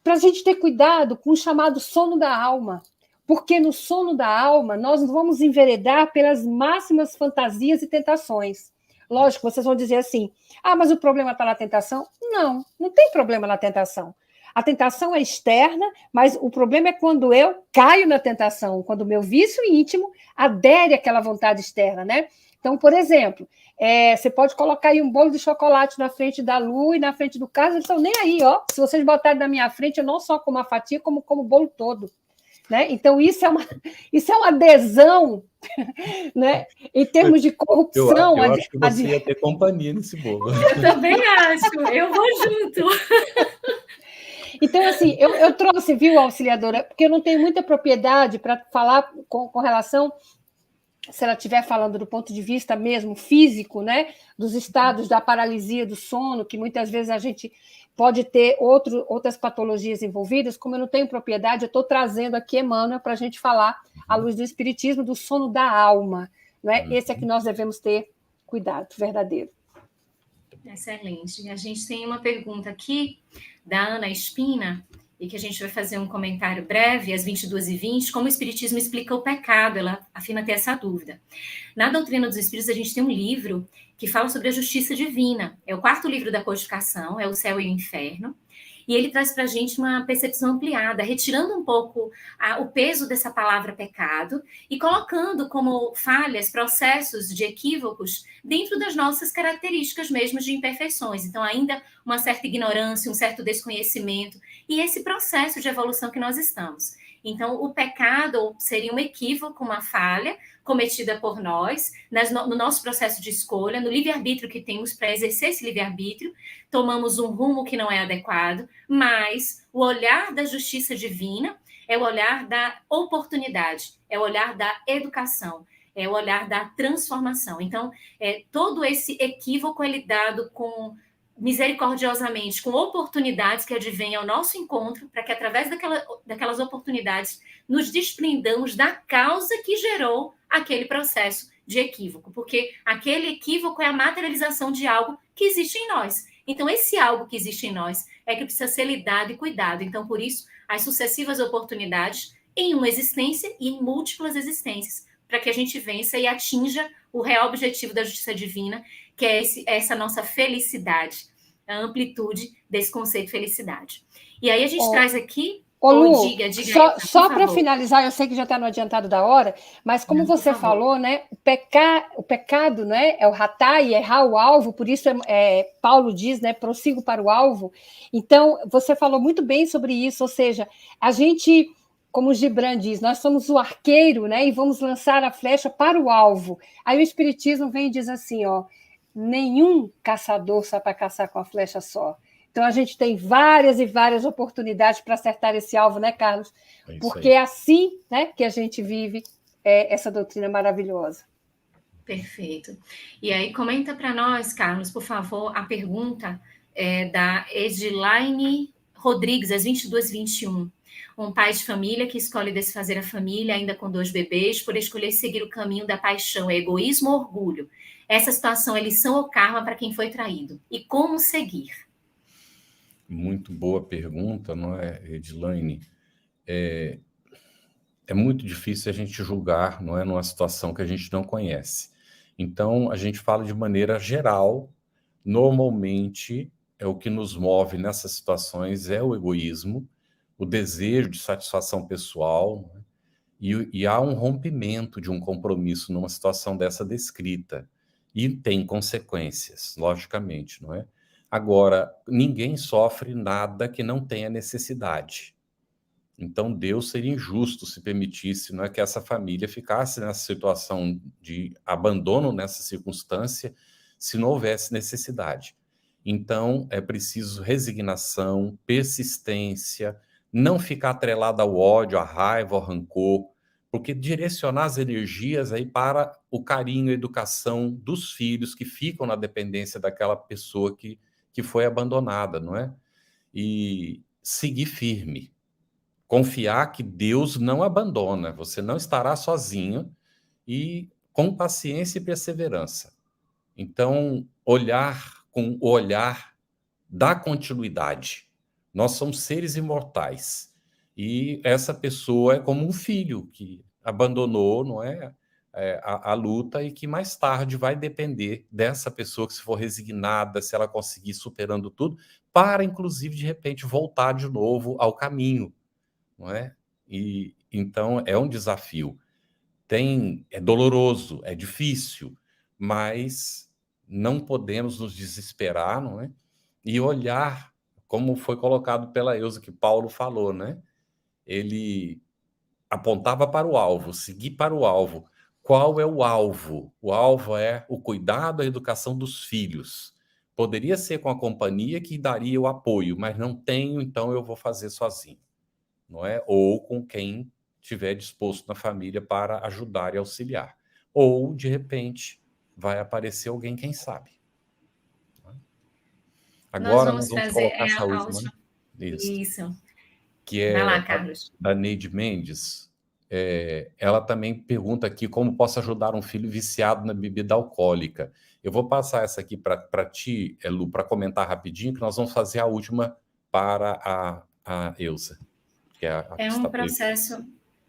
para a gente ter cuidado com o chamado sono da alma, porque no sono da alma nós vamos enveredar pelas máximas fantasias e tentações. Lógico, vocês vão dizer assim, mas o problema está na tentação? Não, não tem problema na tentação. A tentação é externa, mas o problema é quando eu caio na tentação, quando o meu vício íntimo adere àquela vontade externa, né? Então, por exemplo, você pode colocar aí um bolo de chocolate na frente da Lu e na frente do Carlos, eles estão nem aí, ó. Se vocês botarem na minha frente, eu não só como a fatia, como o bolo todo. Né? Então, isso é uma adesão, né? Em termos de corrupção. Eu acho que você ia ter companhia nesse bolo. Eu também acho, eu vou junto. Então, assim, eu trouxe, viu, auxiliadora, porque eu não tenho muita propriedade para falar com relação, se ela estiver falando do ponto de vista mesmo físico, né? Dos estados da paralisia do sono, que muitas vezes a gente pode ter outras patologias envolvidas, como eu não tenho propriedade, eu estou trazendo aqui Emmanuel para a gente falar, à luz do Espiritismo, do sono da alma. Né? Esse é que nós devemos ter cuidado, verdadeiro. Excelente. A gente tem uma pergunta aqui da Ana Espina, e que a gente vai fazer um comentário breve, às 22h20, como o Espiritismo explica o pecado, ela afirma ter essa dúvida. Na Doutrina dos Espíritos, a gente tem um livro que fala sobre a justiça divina. É o 4º livro da codificação, é o Céu e o Inferno, e ele traz para a gente uma percepção ampliada, retirando um pouco o peso dessa palavra pecado e colocando como falhas, processos de equívocos dentro das nossas características mesmo de imperfeições. Então, ainda uma certa ignorância, um certo desconhecimento, e esse processo de evolução que nós estamos. Então, o pecado seria um equívoco, uma falha cometida por nós, no nosso processo de escolha, no livre-arbítrio que temos para exercer esse livre-arbítrio, tomamos um rumo que não é adequado, mas o olhar da justiça divina é o olhar da oportunidade, é o olhar da educação, é o olhar da transformação. Então, todo esse equívoco é lidado misericordiosamente com oportunidades que advêm ao nosso encontro, para que através daquelas oportunidades nos desprendamos da causa que gerou aquele processo de equívoco, porque aquele equívoco é a materialização de algo que existe em nós. Então, esse algo que existe em nós é que precisa ser lidado e cuidado. Então, por isso, as sucessivas oportunidades em uma existência e em múltiplas existências, para que a gente vença e atinja o real objetivo da justiça divina, que é essa nossa felicidade, a amplitude desse conceito de felicidade. E aí a gente traz aqui... Lu, diga só para finalizar, eu sei que já está no adiantado da hora, mas como você falou, né, o pecado, né, é o ratar e errar o alvo, por isso Paulo diz, né, prossigo para o alvo. Então, você falou muito bem sobre isso, ou seja, a gente, como o Gibran diz, nós somos o arqueiro, né, e vamos lançar a flecha para o alvo. Aí o Espiritismo vem e diz assim, nenhum caçador sai para caçar com a flecha só. Então, a gente tem várias e várias oportunidades para acertar esse alvo, né, Carlos? Porque é assim, né, que a gente vive essa doutrina maravilhosa. Perfeito. E aí, comenta para nós, Carlos, por favor, a pergunta da Edilaine Rodrigues, às 22h21. Um pai de família que escolhe desfazer a família, ainda com 2 bebês, por escolher seguir o caminho da paixão, egoísmo ou orgulho. Essa situação é lição ou karma para quem foi traído? E como seguir? Muito boa pergunta, não é, Edilaine? É muito difícil a gente julgar, não é, numa situação que a gente não conhece. Então, a gente fala de maneira geral. Normalmente, o que nos move nessas situações é o egoísmo, o desejo de satisfação pessoal, né? E há um rompimento de um compromisso numa situação dessa descrita. E tem consequências, logicamente, não é? Agora, ninguém sofre nada que não tenha necessidade. Então, Deus seria injusto se permitisse, não é, que essa família ficasse nessa situação de abandono, nessa circunstância, se não houvesse necessidade. Então, é preciso resignação, persistência, não ficar atrelado ao ódio, à raiva, ao rancor, porque direcionar as energias aí para o carinho, a educação dos filhos que ficam na dependência daquela pessoa que foi abandonada, não é? E seguir firme, confiar que Deus não abandona, você não estará sozinho e com paciência e perseverança. Então, olhar com o olhar da continuidade. Nós somos seres imortais. E essa pessoa é como um filho que abandonou, não é, a luta e que mais tarde vai depender dessa pessoa que se for resignada, se ela conseguir superando tudo, para inclusive de repente voltar de novo ao caminho, não é? E então é um desafio. É doloroso, é difícil, mas não podemos nos desesperar, não é? E olhar, como foi colocado pela Elza, que Paulo falou, né? Ele apontava para o alvo, seguir para o alvo. Qual é o alvo? O alvo é o cuidado, a educação dos filhos. Poderia ser com a companhia que daria o apoio, mas não tenho, então eu vou fazer sozinho, não é? Ou com quem estiver disposto na família para ajudar e auxiliar. Ou, de repente, vai aparecer alguém, quem sabe. Agora nós vamos trazer colocar essa a última, última. isso, Isso. que Vai é lá, Carlos. da Neide Mendes. Ela também pergunta aqui como posso ajudar um filho viciado na bebida alcoólica. Eu vou passar essa aqui para ti, Lu, para comentar rapidinho, que nós vamos fazer a última para a Elza, que é a que está prevista.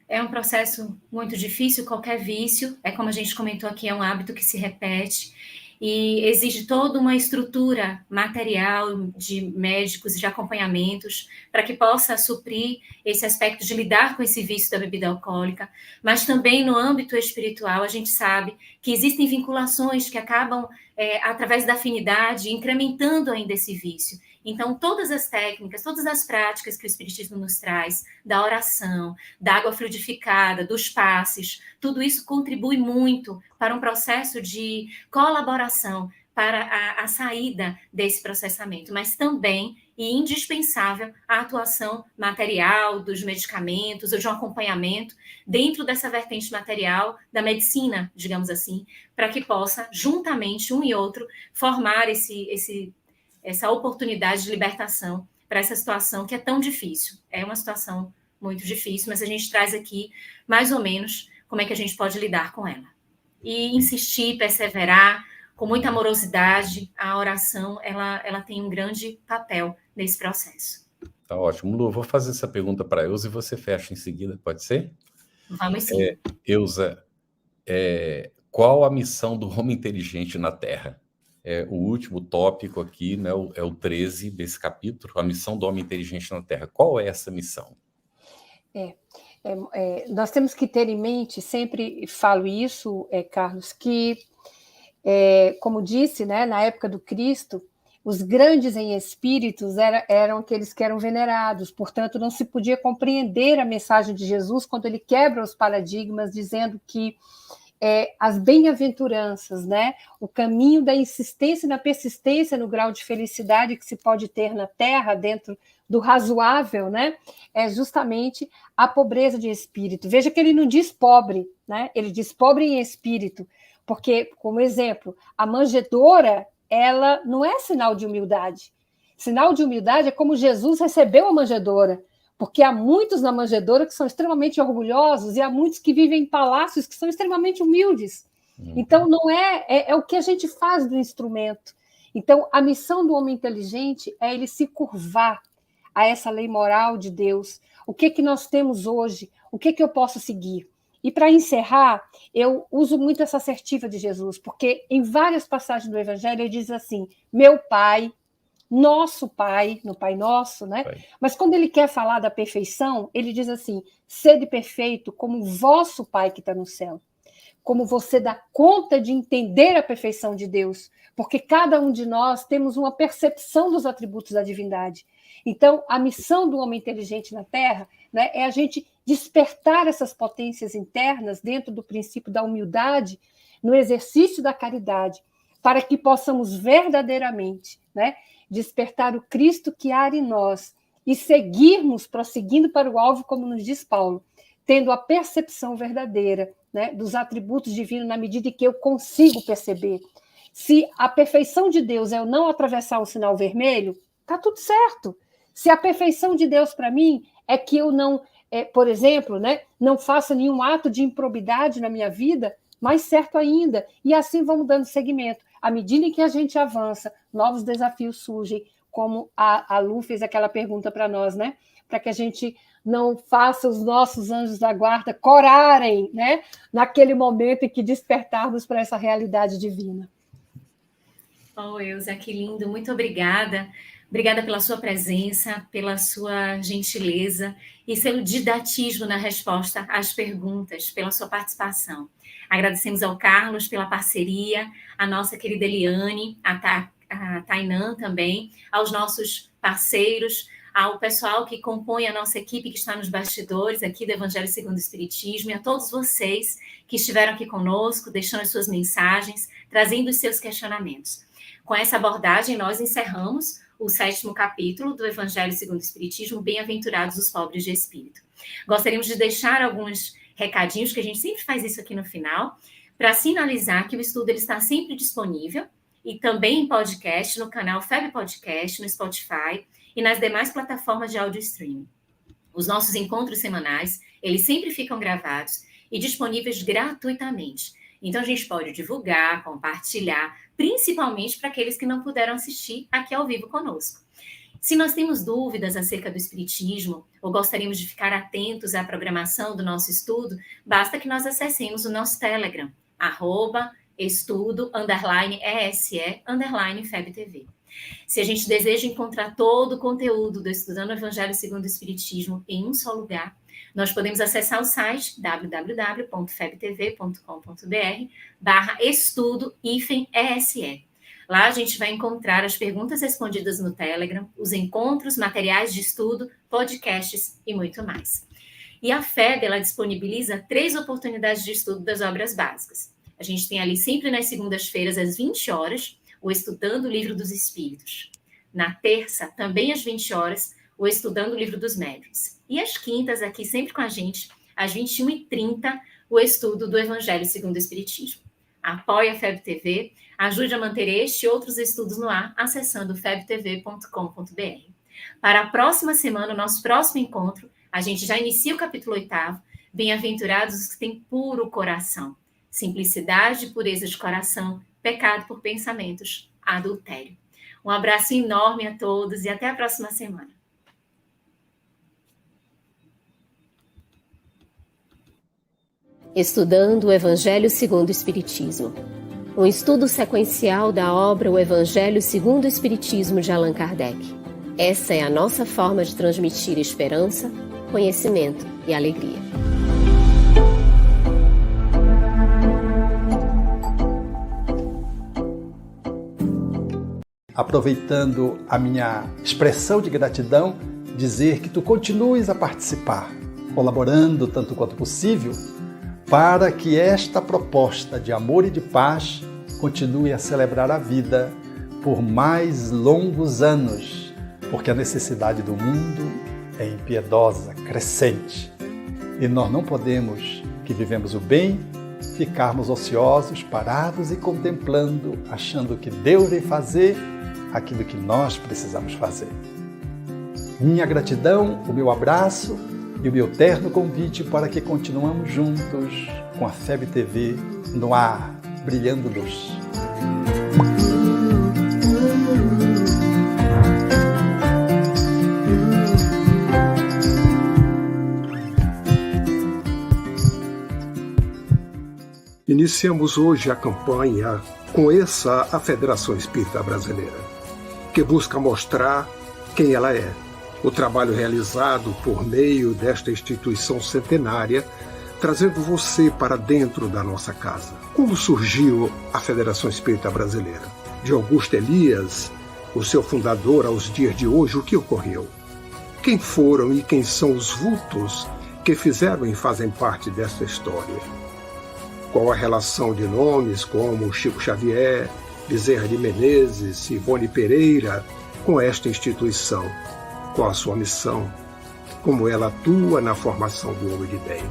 É um processo muito difícil, qualquer vício, é como a gente comentou aqui, é um hábito que se repete e exige toda uma estrutura material de médicos e de acompanhamentos para que possa suprir esse aspecto de lidar com esse vício da bebida alcoólica, mas também no âmbito espiritual a gente sabe que existem vinculações que acabam, através da afinidade, incrementando ainda esse vício. Então, todas as técnicas, todas as práticas que o Espiritismo nos traz, da oração, da água fluidificada, dos passes, tudo isso contribui muito para um processo de colaboração para a saída desse processamento, mas também e indispensável a atuação material dos medicamentos ou de um acompanhamento dentro dessa vertente material da medicina, digamos assim, para que possa, juntamente, um e outro, formar essa oportunidade de libertação para essa situação que é tão difícil. É uma situação muito difícil, mas a gente traz aqui, mais ou menos, como é que a gente pode lidar com ela. E insistir, perseverar, com muita amorosidade, a oração, ela tem um grande papel nesse processo. Tá ótimo. Lu, vou fazer essa pergunta para a Elza e você fecha em seguida, pode ser? Vamos sim. Elza, qual a missão do homem inteligente na Terra? O último tópico aqui, né, é o 13 desse capítulo, a missão do homem inteligente na Terra. Qual é essa missão? Nós temos que ter em mente, sempre falo isso, Carlos, que, como disse, né, na época do Cristo, os grandes em espíritos eram aqueles que eram venerados, portanto, não se podia compreender a mensagem de Jesus quando ele quebra os paradigmas, dizendo que as bem-aventuranças, né? O caminho da insistência e da persistência no grau de felicidade que se pode ter na Terra, dentro do razoável, né? É justamente a pobreza de espírito. Veja que ele não diz pobre, né? Ele diz pobre em espírito, porque, como exemplo, a manjedoura, ela não é sinal de humildade. Sinal de humildade é como Jesus recebeu a manjedoura, porque há muitos na manjedoura que são extremamente orgulhosos e há muitos que vivem em palácios que são extremamente humildes. Então, não é o que a gente faz do instrumento. Então, a missão do homem inteligente é ele se curvar a essa lei moral de Deus. O que nós temos hoje? O que eu posso seguir? E, para encerrar, eu uso muito essa assertiva de Jesus, porque em várias passagens do Evangelho ele diz assim, meu Pai, nosso Pai, no Pai Nosso, né? Pai. Mas quando ele quer falar da perfeição, ele diz assim, sede perfeito como o vosso Pai que está no céu. Como você dá conta de entender a perfeição de Deus, porque cada um de nós temos uma percepção dos atributos da divindade. Então, a missão do homem inteligente na Terra, né, é a gente despertar essas potências internas dentro do princípio da humildade, no exercício da caridade, para que possamos verdadeiramente, né, despertar o Cristo que há em nós e seguirmos prosseguindo para o alvo, como nos diz Paulo, tendo a percepção verdadeira, né, dos atributos divinos na medida em que eu consigo perceber. Se a perfeição de Deus é eu não atravessar o sinal vermelho, está tudo certo. Se a perfeição de Deus para mim é que eu não, por exemplo, né, não faça nenhum ato de improbidade na minha vida, mais certo ainda. E assim vamos dando seguimento. À medida em que a gente avança, novos desafios surgem, como a Lu fez aquela pergunta para nós, né? Para que a gente não faça os nossos anjos da guarda corarem, né? Naquele momento em que despertarmos para essa realidade divina. Oh, Elza, que lindo. Muito obrigada. Obrigada pela sua presença, pela sua gentileza e pelo didatismo na resposta às perguntas, pela sua participação. Agradecemos ao Carlos pela parceria, a nossa querida Eliane, a Tainã também, aos nossos parceiros, ao pessoal que compõe a nossa equipe que está nos bastidores aqui do Evangelho segundo o Espiritismo e a todos vocês que estiveram aqui conosco, deixando as suas mensagens, trazendo os seus questionamentos. Com essa abordagem, nós encerramos o 7º capítulo do Evangelho segundo o Espiritismo, Bem-aventurados os pobres de espírito. Gostaríamos de deixar alguns recadinhos, que a gente sempre faz isso aqui no final, para sinalizar que o estudo ele está sempre disponível e também em podcast, no canal FEB Podcast, no Spotify e nas demais plataformas de áudio streaming. Os nossos encontros semanais, eles sempre ficam gravados e disponíveis gratuitamente. Então, a gente pode divulgar, compartilhar, principalmente para aqueles que não puderam assistir aqui ao vivo conosco. Se nós temos dúvidas acerca do Espiritismo ou gostaríamos de ficar atentos à programação do nosso estudo, basta que nós acessemos o nosso Telegram, @estudo_ESE_FebTV. Se a gente deseja encontrar todo o conteúdo do Estudando o Evangelho segundo o Espiritismo em um só lugar, nós podemos acessar o site www.febtv.com.br/estudo-ESE. Lá a gente vai encontrar as perguntas respondidas no Telegram, os encontros, materiais de estudo, podcasts e muito mais. E a FEB, ela disponibiliza 3 oportunidades de estudo das obras básicas. A gente tem ali sempre nas segundas-feiras, às 20 horas, o Estudando o Livro dos Espíritos. Na terça, também às 20 horas, o Estudando o Livro dos Médiuns. E às quintas, aqui sempre com a gente, às 21h30, o estudo do Evangelho segundo o Espiritismo. Apoie a FEB TV, ajude a manter este e outros estudos no ar, acessando febtv.com.br. Para a próxima semana, o nosso próximo encontro, a gente já inicia o capítulo 8º, Bem-aventurados os que têm puro coração. Simplicidade e pureza de coração, pecado por pensamentos, adultério. Um abraço enorme a todos e até a próxima semana. Estudando o Evangelho segundo o Espiritismo. Um estudo sequencial da obra O Evangelho segundo o Espiritismo de Allan Kardec. Essa é a nossa forma de transmitir esperança, conhecimento e alegria. Aproveitando a minha expressão de gratidão, dizer que tu continues a participar, colaborando tanto quanto possível, para que esta proposta de amor e de paz continue a celebrar a vida por mais longos anos, porque a necessidade do mundo é impiedosa, crescente. E nós não podemos, que vivemos o bem, ficarmos ociosos, parados e contemplando, achando que Deus vai fazer aquilo que nós precisamos fazer. Minha gratidão, o meu abraço e o meu terno convite para que continuemos juntos com a FEB TV no ar, brilhando luz. Iniciamos hoje a campanha Conheça a Federação Espírita Brasileira, que busca mostrar quem ela é. O trabalho realizado por meio desta instituição centenária, trazendo você para dentro da nossa casa. Como surgiu a Federação Espírita Brasileira? De Augusto Elias, o seu fundador, aos dias de hoje, o que ocorreu? Quem foram e quem são os vultos que fizeram e fazem parte desta história? Qual a relação de nomes como Chico Xavier, Bezerra de Menezes, Ivone Pereira, com esta instituição, qual a sua missão, como ela atua na formação do homem de bem.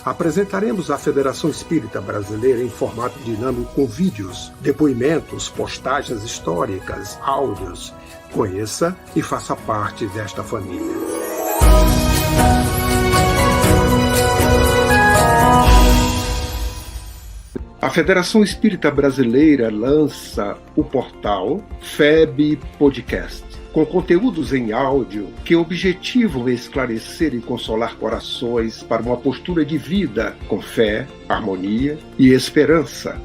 Apresentaremos a Federação Espírita Brasileira em formato dinâmico com vídeos, depoimentos, postagens históricas, áudios. Conheça e faça parte desta família. A Federação Espírita Brasileira lança o portal FEB Podcast, com conteúdos em áudio que objetivam esclarecer e consolar corações para uma postura de vida com fé, harmonia e esperança.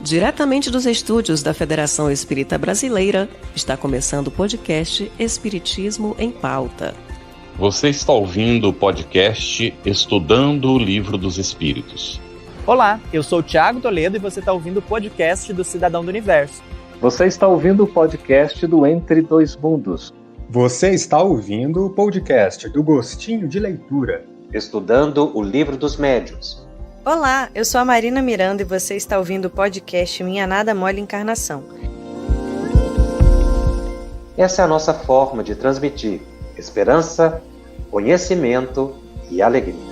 Diretamente dos estúdios da Federação Espírita Brasileira, está começando o podcast Espiritismo em Pauta. Você está ouvindo o podcast Estudando o Livro dos Espíritos. Olá, eu sou o Thiago Toledo e você está ouvindo o podcast do Cidadão do Universo. Você está ouvindo o podcast do Entre Dois Mundos. Você está ouvindo o podcast do Gostinho de Leitura. Estudando o Livro dos Médiuns. Olá, eu sou a Marina Miranda e você está ouvindo o podcast Minha Nada Mole Encarnação. Essa é a nossa forma de transmitir esperança, conhecimento e alegria.